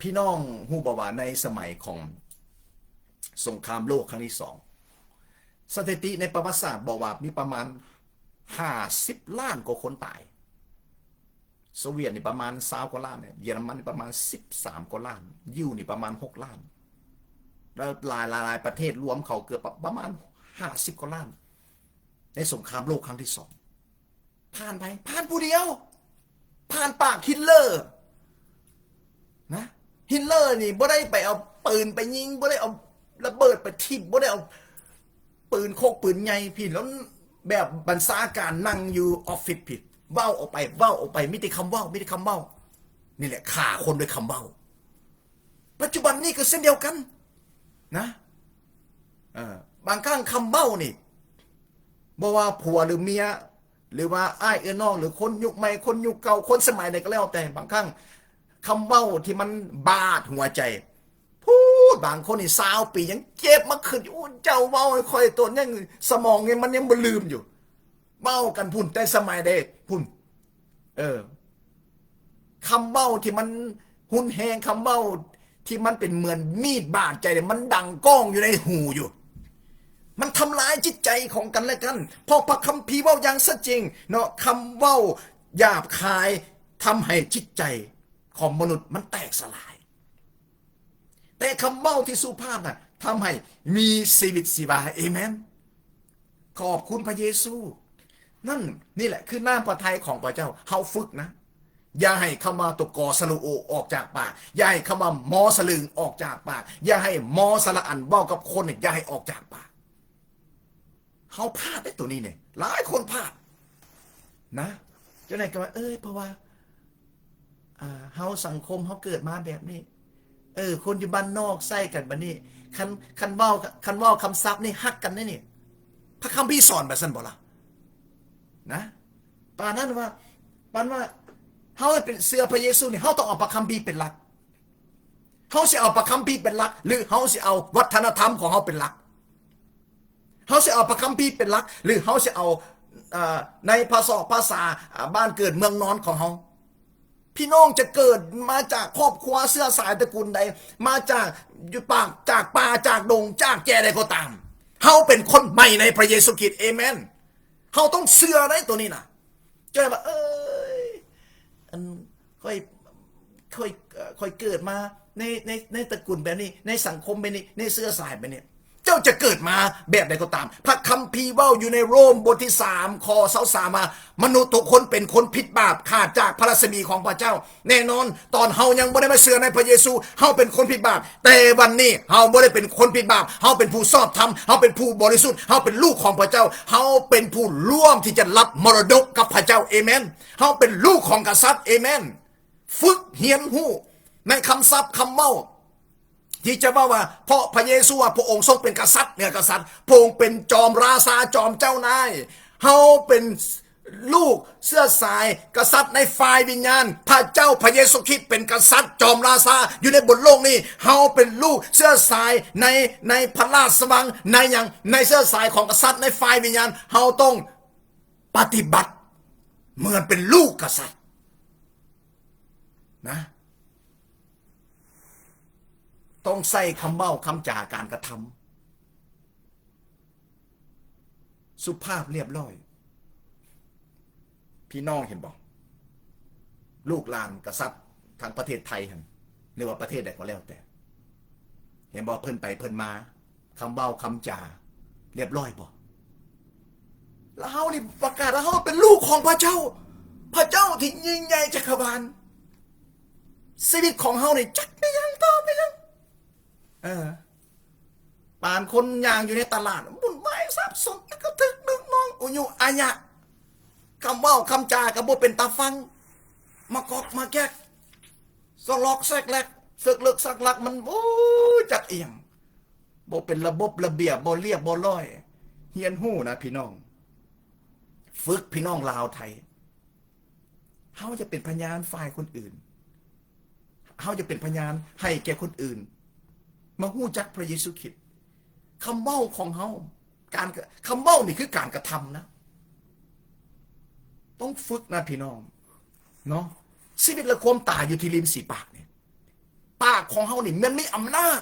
พี่น้องฮู้บ่ว่าในสมัยของสงครามโลกครั้งที่2สถิติในประวัติศาสตร์บอกว่ามีประมาณ50 ล้านกว่าคนตายโซเวียตนี่ประมาณ20 กว่าล้านเนี่ยเยอรมันนี่ประมาณ13 กว่าล้านยิวนี่ประมาณ6 ล้านแล้วหลายประเทศรวมเขาเกือบประมาณ50 กว่าล้านในสงครามโลกครั้งที่2ผ่านไปผ่านผู้เดียวผ่านปากฮิตเลอร์นะฮิตเลอร์นี่บ่ได้ไปเอาปืนไปยิงบ่ได้เอาระเบิดไปทิ่มบ่ได้เอาปืนโคกปืนใหญ่พี่แล้วแบบบรรษาการนั่งอยู่ออฟฟิศผิดเว้าออกไปมีแต่คำเว้านี่แหละฆ่าคนด้วยคำเว้าปัจจุบันนี้ก็เช่นเดียวกันนะบางครั้งคำเว้านี่บ่ว่าผัวหรือเมียหรือว่าอ้ายน้องหรือคนยุคใหม่คนยุคเก่าคนสมัยไหนก็แล้วแต่บางครั้งคำเว้าที่มันบาดหัวใจพูดบางคนนี่20 ปียังเจ็บมาขึ้นอู้เจ้าเว้าให้ค่อยตัวยังสมองเนี่ยมันยังบ่ลืมอยู่เว้ากันพุ่นแต่สมัยใดพุ่นคำเว้าที่มันหุนแหงคำเว้าที่มันเป็นเหมือนมีดบาดใจเนี่ยมันดังก้องอยู่ในหูอยู่มันทำลายจิตใจของกันและกันเพราะพระคัมภีร์เว้าอย่างชัดจริงเนาะคำเว้าหยาบคายทำให้จิตใจของมนุษย์มันแตกสลายแต่คำเว้าที่สุภาพน่ะทำให้มีชีวิตชีวาเอเมนขอบคุณพระเยซูนี่แหละคือน้ำพระทัยของพระเจ้าเฮาฝึกนะอย่าให้คำว่าตกอสลุโอออกจากปากอย่าให้คำว่ามอสลึงออกจากปากอย่าให้มอสละอันเว้ากับคนเนี่ยอย่าให้ออกจากปากเฮาพลาดได้ตัวนี้เนี่ยหลายคนพลาดนะจะไหนกันว่าเพราะว่าเฮาสังคมเฮาเกิดมาแบบนี้คนอยู่บ้านนอกใส่กันบัดนี้คันเว้าคำศัพท์นี่ฮักกันนี่พระคัมภีร์สอนแบบนั้นบ่ล่ะนะปานนั้นว่าเฮาเป็นเสื้อพระเยซูนี่เฮาต้องเอาพระคัมภีร์เป็นหลักเฮาสิเอาพระคัมภีร์เป็นหลักหรือเฮาสิเอาวัฒนธรรมของเฮาเป็นหลักเฮาสิเอาพระคัมภีร์เป็นหลักหรือเฮาสิเอาในภาษาบ้านเกิดเมืองนอนของเฮาพี่น้องจะเกิดมาจากครอบครัวเสื้อสายตระกูลใดมาจากป่าจากดงจากแก่ใดก็ตามเฮาเป็นคนใหม่ในพระเยซูคริสต์เอเมนเฮาต้องเชื่อได้ตัวนี้นะจะว่าค่อยเกิดมาในตระกูลแบบนี้ในสังคมแบบนี้ในเสื้อสายแบบนี้เจ้าจะเกิดมาแบบใดก็ตามพระคัมภีร์เว้าอยู่ในโรมบทที่3 ข้อ 23มามนุษย์ทุกคนเป็นคนผิดบาปขาดจากพระรัศมีของพระเจ้าแน่นอนตอนเฮายังบ่ได้มาเชื่อในพระเยซูเฮาเป็นคนผิดบาปแต่วันนี้เฮาบ่ได้เป็นคนผิดบาปเฮาเป็นผู้ชอบธรรมเฮาเป็นผู้บริสุทธิ์เฮาเป็นลูกของพระเจ้าเฮาเป็นผู้ร่วมที่จะรับมรดกกับพระเจ้าเอเมนเฮาเป็นลูกของกษัตริย์เอเมนฝึกเรียนรู้ในคำศัพท์คำเว้าที่จะว่าเพราะพระเยซูพระองค์ทรงเป็นกษัตริย์เนี่ยกษัตริย์พระองค์เป็นจอมราชาจอมเจ้านายเฮาเป็นลูกเสื้อสายกษัตริย์ในฝ่ายวิญญาณพระเจ้าพระเยซูคริสต์เป็นกษัตริย์จอมราชาอยู่ในบนโลกนี้เฮาเป็นลูกเสื้อสายในพระราชวังในเสื้อสายของกษัตริย์ในฝ่ายวิญญาณเฮาต้องปฏิบัติเหมือนเป็นลูกกษัตริย์นะต้องใส่คำเบ้าคำจาการกระทำสุภาพเรียบร้อยพี่น้องเห็นบอกลูกหลานกษัตริย์ทางประเทศไทยหรือว่าประเทศใดก็แล้วแต่เห็นบอกเพิ่นไปเพิ่นมาคำเบ้าคำจาเรียบร้อยบอกแล้วเฮานี่ประกาศว่าเฮาเป็นลูกของพระเจ้าพระเจ้าที่ยิ่งใหญ่จักรวาลชีวิตของเฮานี่จักไม่ยังต่อไม่ยังป่านคนย่างอยู่ในตลาดบุญไม้สับสนก็ถึกดึกน้องอุยุอาญะคำเว้าคำจากระบบเป็นตาฟังมากอกมาแก๊กสลอกแซกแลกสึกเลิกสักลักมันโอ้จัดเอียงบ่เป็นระบบระเบียบบ่เรียบบ่ร้อยเฮียนหู้นะพี่น้องฝึกพี่น้องลาวไทยเขาจะเป็นพยานฝ่ายคนอื่นเขาจะเป็นพยานให้แก่คนอื่นมาหู้จักพระเยซูคริสต์คำเว้าของเขาคำเว้านี่คือการกระทำนะ ต้องฝึกนะพี่น้องเนาะชีวิตและความตายอยู่ที่ริมฝีปากเนี่ยปากของเฮานี่มันมีอำนาจ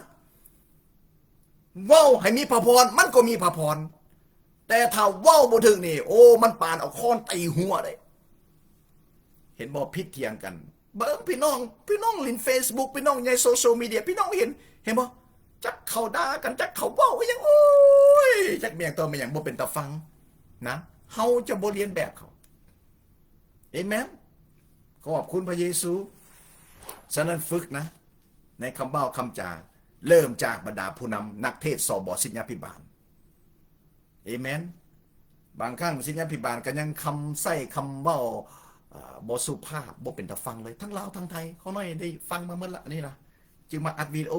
เว้าให้มีพระพรมันก็มีพระพรแต่ถ้าเว้าบ่ถึงนี่โอ้มันปานเอาค้อนตีหัวเลยเห็นบ่พิษเถียงกันเบิ่งพี่น้องลิน Facebook พี่น้องในโซเชียลมีเดียพี่น้องเห็นบ่จักเขาด่ากันจักเขาเว้ายังโอ้ยจักเมียงตัวมันหยังบ่เป็นตาฟังนะเฮาจะบ่เรียนแบบเขาเอเมนขอบคุณพระเยซูฉะนั้นฝึกนะในคำเบ้าคำจาเริ่มจากบรรดาผู้นำนักเทศสบศิญญาภิบาลเอเมนบางครั้งศิญญาภิบาลก็ยังคำใส่คำเบ้าบ่สุภาพบ่เป็นตาฟังเลยทั้งลาวทั้งไทยเขาน้อยได้ฟังมาเมื่อละนี่นะจึงมาอัดวิดีโอ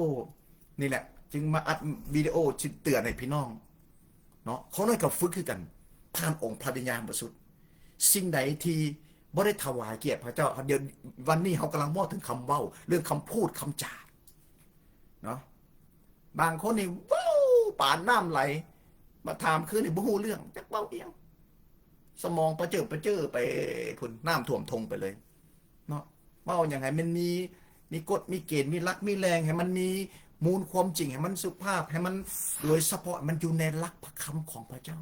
นี่แหละจึงมาอัดวิดีโอชิเตือนให้พี่น้องเนาะเขาน้อยกับฝึกคือกันผ่านองค์พระวิญญาณบริสุทธิ์สิ่งใดที่บ่ได้ถวายเกียรติพระเจ้าเดี๋ยววันนี้เขากำลังมองถึงคำเว้าเรื่องคำพูดคำจาเนาะบางคนนี่ว้าวป่านน้ำไหลมาถามคือนี่บ่ฮู้เรื่องจักเว้าเอียงสมองประเจิดไปพุ่นน้ำท่วมทงไปเลยเนาะเว้าอย่างไรมันมีกฎมีเกณฑ์มีหลักมีแรงให้มันมีมูลความจริงให้มันสุภาพให้มันโดยเฉพาะมันอยู่ในหลักพระคำของพระเจ้า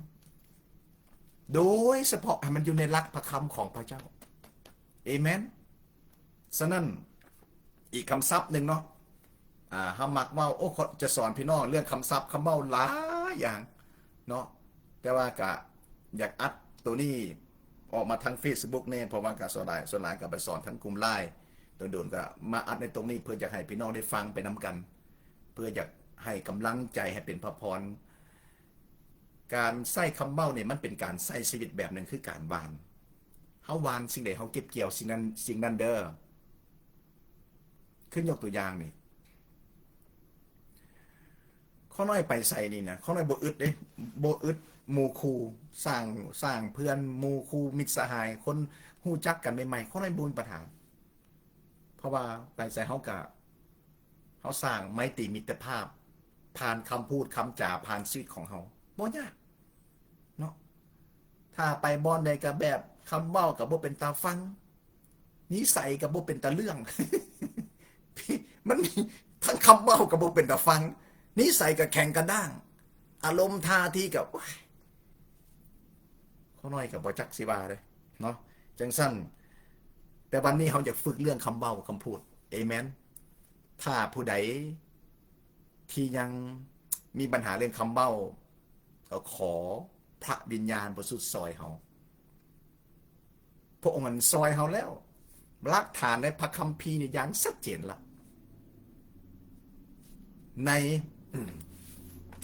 โดยเฉพาะให้มันอยู่ในหลักพระคำของพระเจ้าเอเมนฉะนั้นอีกคำศัพท์หนึ่งเนาะเฮามักเว้าโอ้จะสอนพี่น้องเรื่องคำศัพท์คำเว้าหลายอย่างเนาะแต่ว่ากะอยากอัดตัวนี้ออกมาทาง Facebook เนี่ยเพราะว่ากะส่วนหลายก็ไปสอนทั้งกลุ่มไลน์โดนก็มาอัดในตรงนี้เพื่อจะให้พี่น้องได้ฟังไปนำกันเพื่ออยากให้กำลังใจให้เป็นพระพรการใส่คำเบ้าเนี่ยมันเป็นการใส่ชีวิตแบบหนึ่งคือการวานเฮาวานสิ่งใดเฮาเก็บเกี่ยวสิ่งนั้นเด้อขึ้นยกตัวอย่างนี่ข้อน้อยไปใส่นี่นะข้อน้อยบ่อึดเด้บ่อึดหมู่คู่สร้างเพื่อนหมู่คู่มิตรสหายคนฮู้จักกันใหม่ๆข้อน้อยบ่มีปัญหาเพราะว่าไปใส่เฮาสร้างไมตรีมิตรภาพผ่านคำพูดคำจาผ่านชีวิตของเฮาบ่ยากเนาะถ้าไปบอนใดก็แบบคำเว้ากับบ่เป็นตาฟังนิสัยกับบ่เป็นตาเรื่อง มันมีทั้งคำเว้ากับบ่เป็นตาฟังนิสัยกับแข็งกระด้างอารมณ์ท่าทีกับเขาน้อยกับบ่จักสิว่าเลยเนาะจังสั้นแต่วันนี้เขาอยากฝึกเรื่องคำเว้าคำพูดเอเมนถ้าผู้ใดที่ยังมีปัญหาเรื่องคำเว้าก็ขอพระวิญญาณบริสุทธิ์ซอยเขาพระองค์มันซอยเขาแล้วหลักฐานในพระคัมภีร์เนี่ยอย่างชัดเจนละ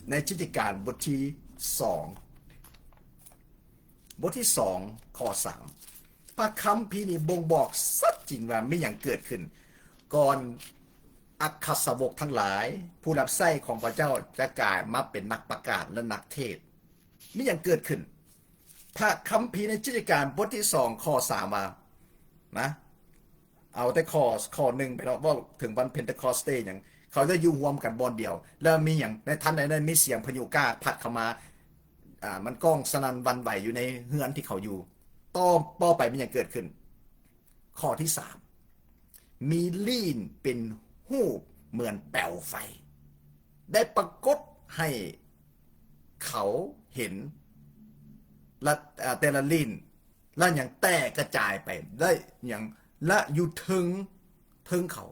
ในจิตการบทที่2ข้อ 3พระคัมภีร์นี่บ่งบอกชัดจริงว่ามีอย่างเกิดขึ้นก่อนอัครสาวกทั้งหลายผู้รับใช้ของพระเจ้าจะกลายมาเป็นนักประกาศและนักเทศมีอย่างเกิดขึ้นพระคัมภีร์ในจิตการบทที่2ข้อ 3มานะเอาแต่ข้อ1ไปเนาะว่าถึงวันเพนเทคอสเตย์อย่างเขาจะอยู่รวมกันบอนเดียวแล้วมีอย่างในทันใดนั้นมีเสียงพายุก้าพัดเข้ามามันก้องสนั่นวันไหวอยู่ในเฮือนที่เขาอยู่ต่อไปมีอย่างเกิดขึ้นข้อที่3มีลีนเป็นหูปเหมือนแปลวไฟได้ปรากฏให้เขาเห็นและแต่ละลีนและอย่างแตกกระจายไปได้อย่างและอยู่ถึงเขา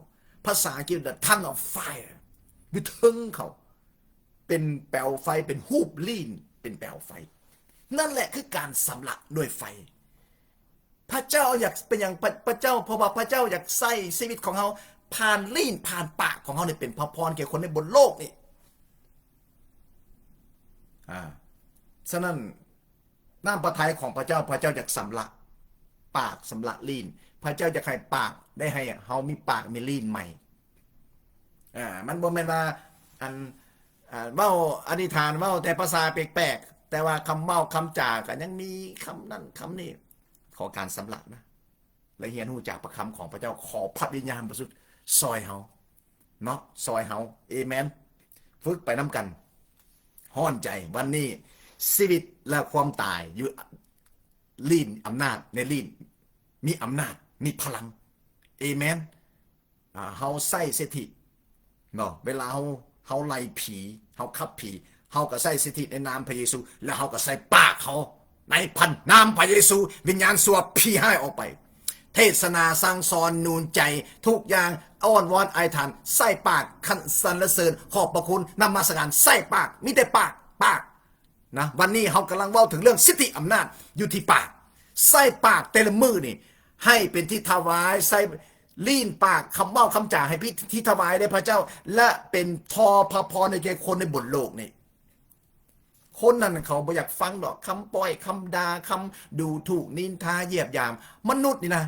ภาษาอังกฤษ the tongue of fire อยู่ถึงเขาเป็นแปลวไฟเป็นหูปลีนเป็นแปลวไฟนั่นแหละคือการสำลักด้วยไฟพระเจ้าอยากเป็นอย่างพระเจ้าเพราะว่าพระเจ้าอยากใส่ชีวิตของเขาผ่านลีนผ่านปากของเขาเนี่ยเป็นพระพรแก่คนในบนโลกนี่ฉะนั้นน้ำพระทัยของพระเจ้าอยากสำลักปากสำลักลีนพระเจ้าจะให้ปากได้ให้เฮามีปากมีลีนใหม่มันบ่แม่นว่าเว้าอธิษฐานเว้าแต่ภาษาแปลกๆแต่ว่าคำเว้าคำจาก็ยังมีคำนั้นคำนี้ขอการสำลักนะและเรียนรู้จากพระคำของพระเจ้าขอพระวิญญาณบริสุทธิ์ซอยเฮาเนาะซอยเฮาเอเมนฝึกไปน้ำกันห้อนใจวันนี้ชีวิตและความตายอยู่ ลิ้นอำนาจในลิ้นมีอำนาจมีพลังเอเมนเฮาใส่สถิเนาะเวลาเฮาไล่ผีเฮาขับผีเฮาก็ใส่สถิในนามพระเยซูแล้วเฮาก็ใส่ปากเขาในพันนามพระเยซูวิญญาณสัวผีให้ออกไปเทศนาสั่งสอนนูนใจทุกอย่างอ้อนวอนไอทานใส่ปากขันสรรเสริญขอบพระคุณนมัสการใส่ปากมีแต่ปากนะวันนี้เขากำลังเว้าถึงเรื่องสิทธิอำนาจอยู่ที่ปากใส่ปากแต่ละมือนี่ให้เป็นที่ถวายใส่ลีนปากคำเว้าคำจ่าให้พิที่ถวายได้พระเจ้าและเป็นทอพระพรในแก่คนในบนโลกนี่คนนั้นเขาไม่อยากฟังดอกคำปล่อยคำด่าคำดูถูกนินทาเหยียบยามมนุษย์นี่นะ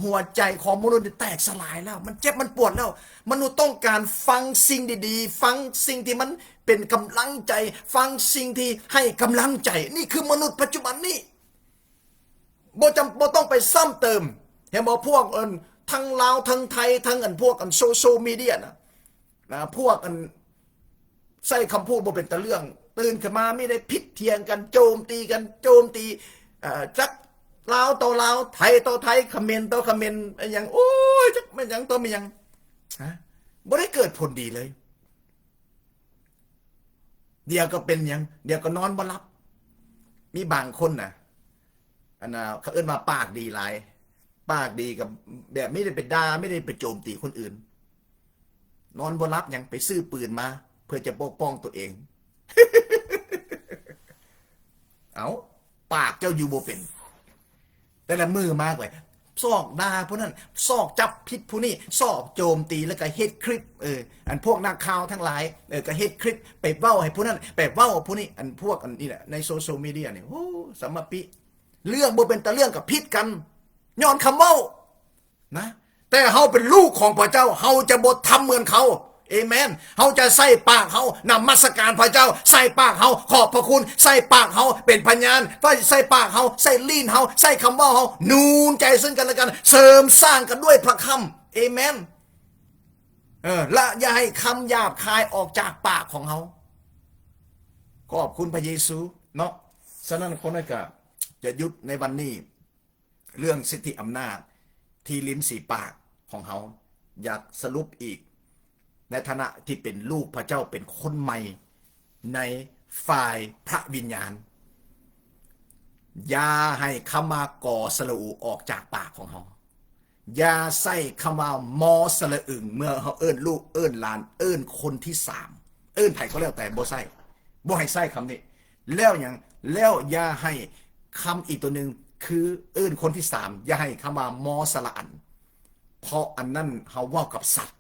หัวใจของมนุษย์แตกสลายแล้วมันเจ็บมันปวดแล้วมนุษย์ต้องการฟังสิ่งดีๆฟังสิ่งที่มันเป็นกำลังใจฟังสิ่งที่ให้กำลังใจนี่คือมนุษย์ปัจจุบันนี้บ่ต้องไปซ้ำเติมเห็นบ่พวกทั้งลาวทั้งไทยทั้งพวกโซเชียลมีเดียนะพวกใส่คำพูดบ่เป็นตะเรื่องตื่นขึ้นมาไม่ได้พิษเทียงกันโจมตีกันโจมตีจักลาวต่อลาวไทยต่อไทยคอมเมนต์ต่อคอมเมนต์อย่างโอ้ยจักไม่ยังต่อไม่ยังบ่ได้เกิดผลดีเลยเดี๋ยวก็เป็นยังเดี๋ยวก็นอนบ่หลับมีบางคนน่ะเขาเอิ้นมาปากดีหลายปากดีกับแบบไม่ได้ไปด่าไม่ได้ไปโจมตีคนอื่นนอนบ่หลับยังไปซื้อปืนมาเพื่อจะปกป้องตัวเอง เอาปากเจ้าอยู่บ่เป็นแต่ละมือมากเลยซอกด่าผู้นั้นซอกจับผิดผู้นี้ซอกโจมตีแล้วก็เฮ็ดคลิปอันพวกนักข่าวทั้งหลายก็เฮ็ดคลิปไปเว้าให้ผู้นั้นไปเว้าผู้นี้อันพวกอันนี้แหละในโซเชียลมีเดียนี่โอ้สมปิเรื่องบ่เป็นแต่เรื่องกับผิดกันย้อนคำเว้านะแต่เฮาเป็นลูกของพระเจ้าเฮาจะบ่ทำเหมือนเขาเอเมนเฮาจะใส่ปากเฮานมัสการพระเจ้าใส่ปากเฮาขอบพระคุณใส่ปากเฮาเป็นพยานใส่ปากเฮาใส่ลิ้นเฮาใส่คำว่าเฮานูนใจซึ่งกันและกันเสริมสร้างกันด้วยพระคำเอเมนและอย่าให้คำหยาบคายออกจากปากของเฮาขอบคุณพระเยซูเนาะฉะนั้นคนนั้นก็จะหยุดในวันนี้เรื่องสิทธิอำนาจที่ลิ้นสี่ปากของเฮาอยากสรุปอีกในฐานะที่เป็นลูกพระเจ้าเป็นคนใหม่ในฝ่ายพระวิญญาณอย่าให้คำว่าก่อสระอูออกจากปากของเขาอย่าใส่คำว่ามอสระอึงเมื่อเขาเอิ้นลูกเอิ้นหลานเอิ้นคนที่สามเอิ้นไผ่ก็แล้วแต่บ่ใส่บ่ให้ใส่คำนี้แล้วอย่างแล้วอย่าให้คำอีกตัวหนึ่งคือเอิ้นคนที่สามอย่าให้คำว่ามอสระอันเพราะอันนั้นเขาว่ากับสัตว์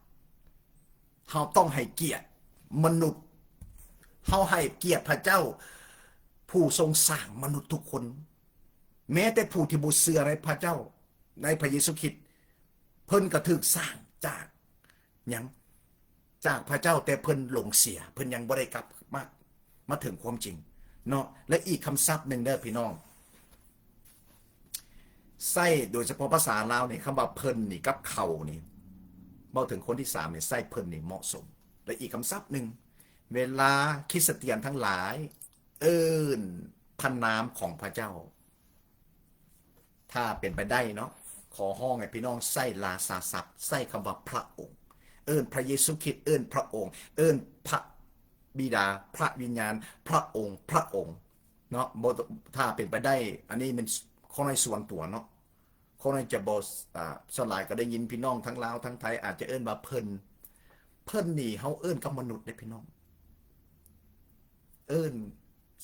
เขาต้องให้เกียรติมนุษย์เขาให้เกียรติพระเจ้าผู้ทรงสร้างมนุษย์ทุกคนแม้แต่ผู้ที่บ่เชื่อในพระเจ้าในพระเยซูคริสต์เพิ่นก็ถูกสร้างจากพระเจ้าแต่เพิ่นหลงเสียเพิ่นยังบ่ได้กลับมาถึงความจริงเนาะและอีกคำศัพท์หนึ่งเด้อพี่น้องใส่โดยเฉพาะภาษาลาวนี่คำว่าเพิ่นนี่กับเขานี่เมื่อถึงคนที่สามเนี่ยใส่เพิ่นนี่เหมาะสมและอีกคำศัพท์หนึ่งเวลาคริสเตียนทั้งหลายเอิ้นพระนามของพระเจ้าถ้าเป็นไปได้เนาะขอห้องให้พี่น้องใส่ลาซาศัพท์ใส่คำว่าพระองค์เอิ้นพระเยซูคริสต์เอิ้นพระองค์เอิ้นพระบิดาพระวิญญาณพระองค์เนาะถ้าเป็นไปได้อันนี้มันข้อในส่วนตัวเนาะคนจะบสลายก็ได้ยินพี่น้องทั้งลาวทั้งไทยอาจจะเอิ้นว่าเพิ่นนี่เขาเอิ้นกับมนุษย์ได้พี่น้องเอิ้น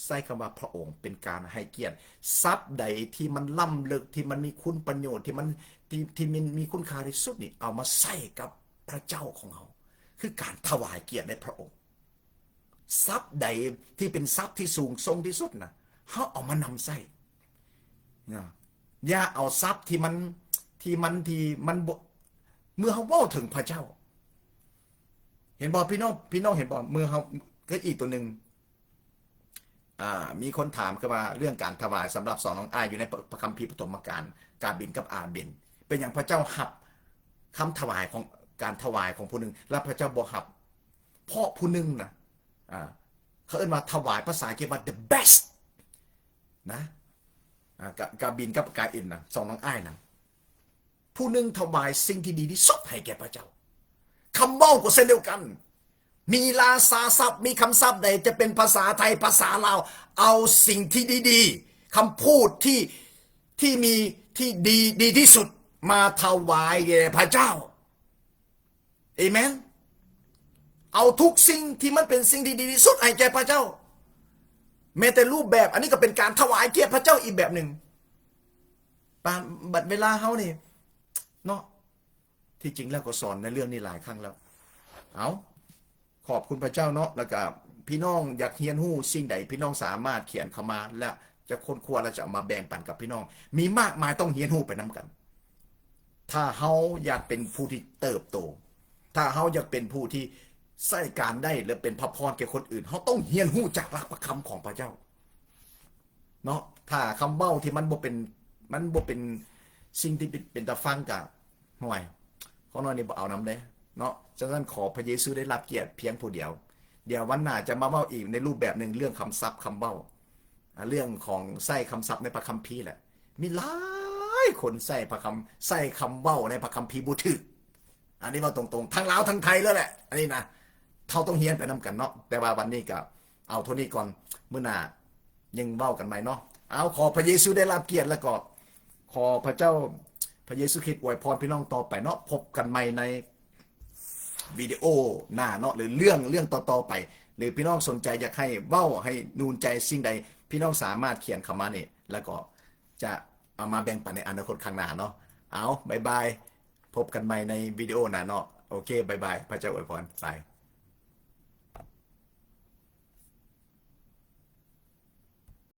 ใส่คำว่าพระองค์เป็นการให้เกียรติทรัพย์ใดที่มันล้ำลึกที่มันมีคุณประโยชน์ที่มันมีคุณค่าที่สุดนี่เอามาใส่กับพระเจ้าของเขาคือการถวายเกียรติในพระองค์ทรัพย์ใดที่เป็นทรัพย์ที่สูงส่งที่สุดนะเขาเอามานำใส่อย่าเอาทรัพย์ที่มันเมื่อเขาเว้าถึงพระเจ้าเห็นบ่พี่น้องเห็นบ่เมื่อเขาก็อีกตัวหนึ่งมีคนถามขึ้นมาเรื่องการถวายสำหรับสองน้องอ้ายอยู่ในพระคัมภีร์ปฐมกาลกาบินกับอาเบนเป็นอย่างพระเจ้าหับคำถวายของการถวายของผู้หนึ่งและพระเจ้าบ่หับเพราะผู้หนึ่งนะเขาเอิ้นมาถวายภาษาอังกฤษว่า the best นะ กาบินกับกาอินนะสองน้องอ้ายนะผู้หนึ่งถวายสิ่งที่ดีที่สุดให้แก่พระเจ้าคำเบ้าก็เช่นเดียวกันมีลาซาศัพท์มีคำศัพท์ใดจะเป็นภาษาไทยภาษาลาวเอาสิ่งที่ดีๆคำพูดที่มีที่ดีที่สุดมาถวายแก่พระเจ้าเอเมนเอาทุกสิ่งที่มันเป็นสิ่งที่ดีที่สุดให้แก่พระเจ้าแม้แต่รูปแบบอันนี้ก็เป็นการถวายเกียรติพระเจ้าอีกแบบหนึ่งบัดเวลาเฮานี่เนาะที่จริงแล้วก็สอนในเรื่องนี้หลายครั้งแล้วเอาขอบคุณพระเจ้าเนาะแล้วก็พี่น้องอยากเรียนรู้สิ่งใดพี่น้องสามารถเขียนเข้ามาและจะค้นคว้าและจะเอามาแบ่งปันกับพี่น้องมีมากมายต้องเรียนรู้ไปนํกันถ้าเฮาอยากเป็นผู้ที่เติบโตถ้าเฮาอยากเป็นผู้ที่ใส่การได้และเป็นพระพรแก่คนอื่นเฮาต้องเรียนรู้จากหลักประคำของพระเจ้าเนาะถ้าคำเบ้าที่มันบ่เป็นสิ่งที่เป็นตาฟังกะห่วยของน้อยนี่บ่เอานำเด้เนาะฉะนั้นขอพระเยซูได้รับเกียรติเพียงผู้เดียวเดี๋ยววันหน้าจะมาเบ้าอีกในรูปแบบหนึ่งเรื่องคำศัพท์คำเบ้าเรื่องของใส่คำศัพท์ในพระคัมภีร์แหละมีหลายคนใส่คำเบ้าในพระคัมภีร์บ่ถูกอันนี้มาตรงๆทั้งลาวทั้งไทยแล้วแหละอันนี้นะเขาต้องเฮียนไปนำกันเนาะแต่ว่าวันนี้ก็เอาเท่านี้ก่อนมื้อหน้ายังเบ้ากันใหม่เนาะเอาขอพระเยซูได้รับเกียรติแล้วก็ขอพระเจ้าพระเยซูคริสต์อวยพรพี่น้องต่อไปเนาะพบกันใหม่ในวิดีโอหน้าเนาะหรือเรื่องต่อๆไปหรือพี่น้องสนใจอยากให้เว้าให้นูนใจสิ่งใดพี่น้องสามารถเขียนคำมาเนี่ยแล้วก็จะเอามาแบ่งปันในอนาคตข้างหน้าเนาะเอาบายบายพบกันใหม่ในวิดีโอหน้าเนาะโอเคบายบายพระเจ้าอวยพรไป